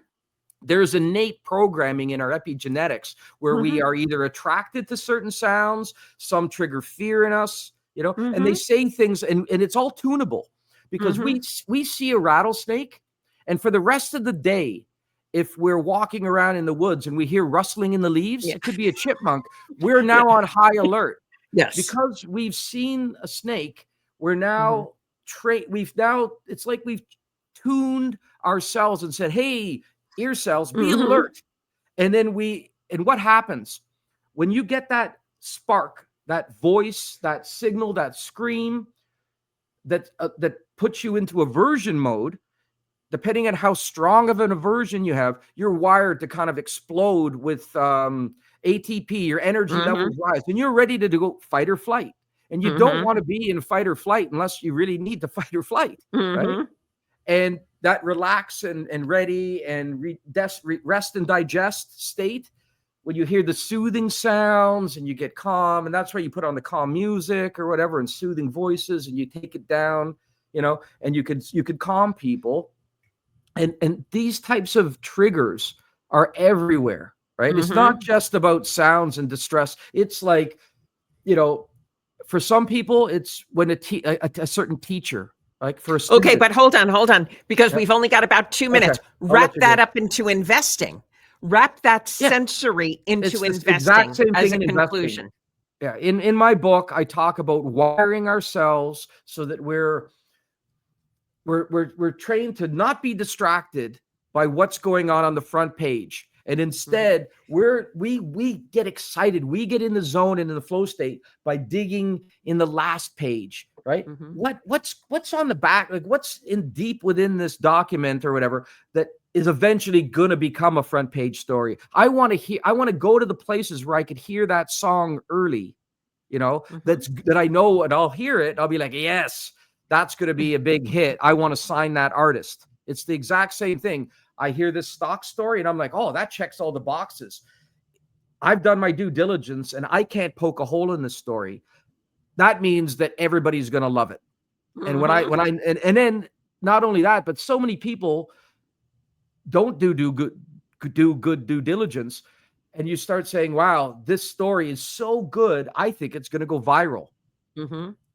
There's innate programming in our epigenetics where we are either attracted to certain sounds, some trigger fear in us, and they say things and it's all tunable because we see a rattlesnake and for the rest of the day, if we're walking around in the woods and we hear rustling in the leaves, it could be a chipmunk. We're now on high alert. Yes. Because we've seen a snake, we're now it's like we've tuned ourselves and said, hey, ear cells, be alert. And then what happens when you get that spark, that voice, that signal, that scream that puts you into aversion mode? Depending on how strong of an aversion you have, you're wired to kind of explode with ATP, your energy levels rise, and you're ready to go fight or flight. And you don't want to be in fight or flight unless you really need to fight or flight, right? And that relax and ready and rest and digest state, when you hear the soothing sounds and you get calm, and that's why you put on the calm music or whatever and soothing voices and you take it down, and you could calm people. And these types of triggers are everywhere, right? It's not just about sounds and distress. It's like, for some people, it's when a certain teacher, like for a student. Okay, but hold on, because we've only got about 2 minutes. Wrap that up into investing. Wrap that sensory into investing as a conclusion. Yeah, in my book, I talk about wiring ourselves so that we're trained to not be distracted by what's going on the front page. And instead, we get excited. We get in the zone and in the flow state by digging in the last page, right? What's on the back? Like what's in deep within this document or whatever that is eventually going to become a front page story. I want to go to the places where I could hear that song early, that I know, and I'll hear it. I'll be like, yes, that's going to be a big hit. I want to sign that artist. It's the exact same thing. I hear this stock story and I'm like, oh, that checks all the boxes. I've done my due diligence and I can't poke a hole in this story. That means that everybody's going to love it. And and then not only that, but so many people don't do good due diligence. And you start saying, wow, this story is so good. I think it's going to go viral.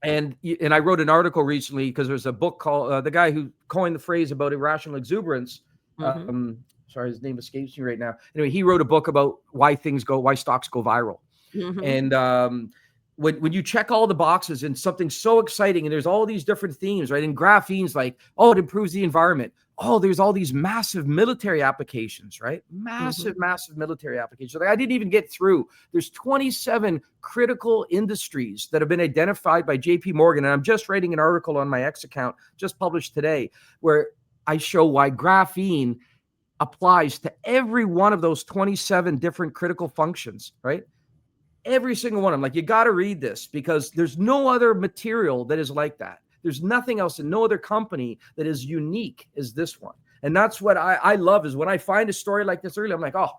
And I wrote an article recently because there's a book called the guy who coined the phrase about irrational exuberance. Sorry, his name escapes me right now. Anyway, he wrote a book about why stocks go viral. And when you check all the boxes and something so exciting, and there's all these different themes, right? And graphene's like, oh, it improves the environment. oh, there's all these massive military applications, right? Mhm. Massive military applications. Like I didn't even get through. There's 27 critical industries that have been identified by JP Morgan. And I'm just writing an article on my X account, just published today, where I show why graphene applies to every one of those 27 different critical functions, right? Every single one of them. Like, you got to read this because there's no other material that is like that. There's nothing else and no other company that is unique as this one. And that's what I love, is when I find a story like this early, I'm like, oh,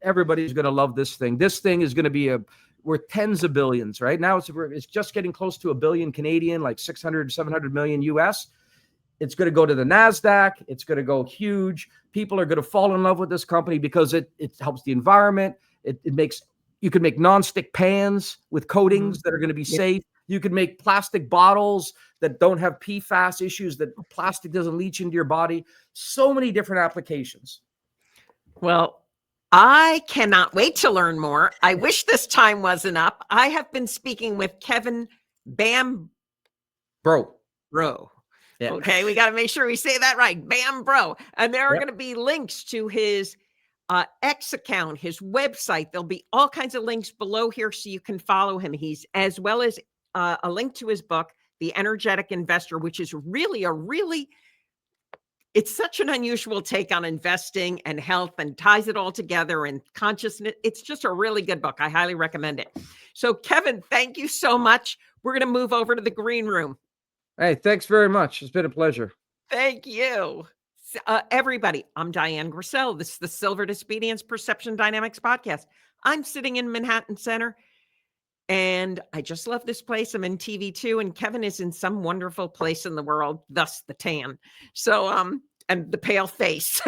everybody's going to love this thing. This thing is going to be worth tens of billions, right? Now it's just getting close to $1 billion Canadian, like 600, 700 million US. It's going to go to the NASDAQ. It's going to go huge. People are going to fall in love with this company because it helps the environment. You can make nonstick pans with coatings that are going to be safe. You can make plastic bottles that don't have PFAS issues, that plastic doesn't leach into your body. So many different applications. Well, I cannot wait to learn more. I wish this time wasn't up. I have been speaking with Kevin Bambrough. Yeah. Okay, we got to make sure we say that right. Bambrough. And there are going to be links to his X account, his website. There'll be all kinds of links below here so you can follow him. He's, as well as a link to his book, The Energetic Investor, which is really it's such an unusual take on investing and health and ties it all together and consciousness. It's just a really good book. I highly recommend it. So, Kevin, thank you so much. We're going to move over to the green room. Hey, thanks very much. It's been a pleasure. Thank you. Everybody, I'm Dian Grissel. This is the Silver Disobedience Perception Dynamics podcast. I'm sitting in Manhattan Center, and I just love this place. I'm in TV2, and Kevin is in some wonderful place in the world, thus the tan. So, and the pale face.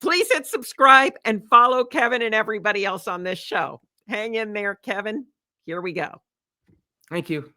Please hit subscribe and follow Kevin and everybody else on this show. Hang in there, Kevin. Here we go. Thank you.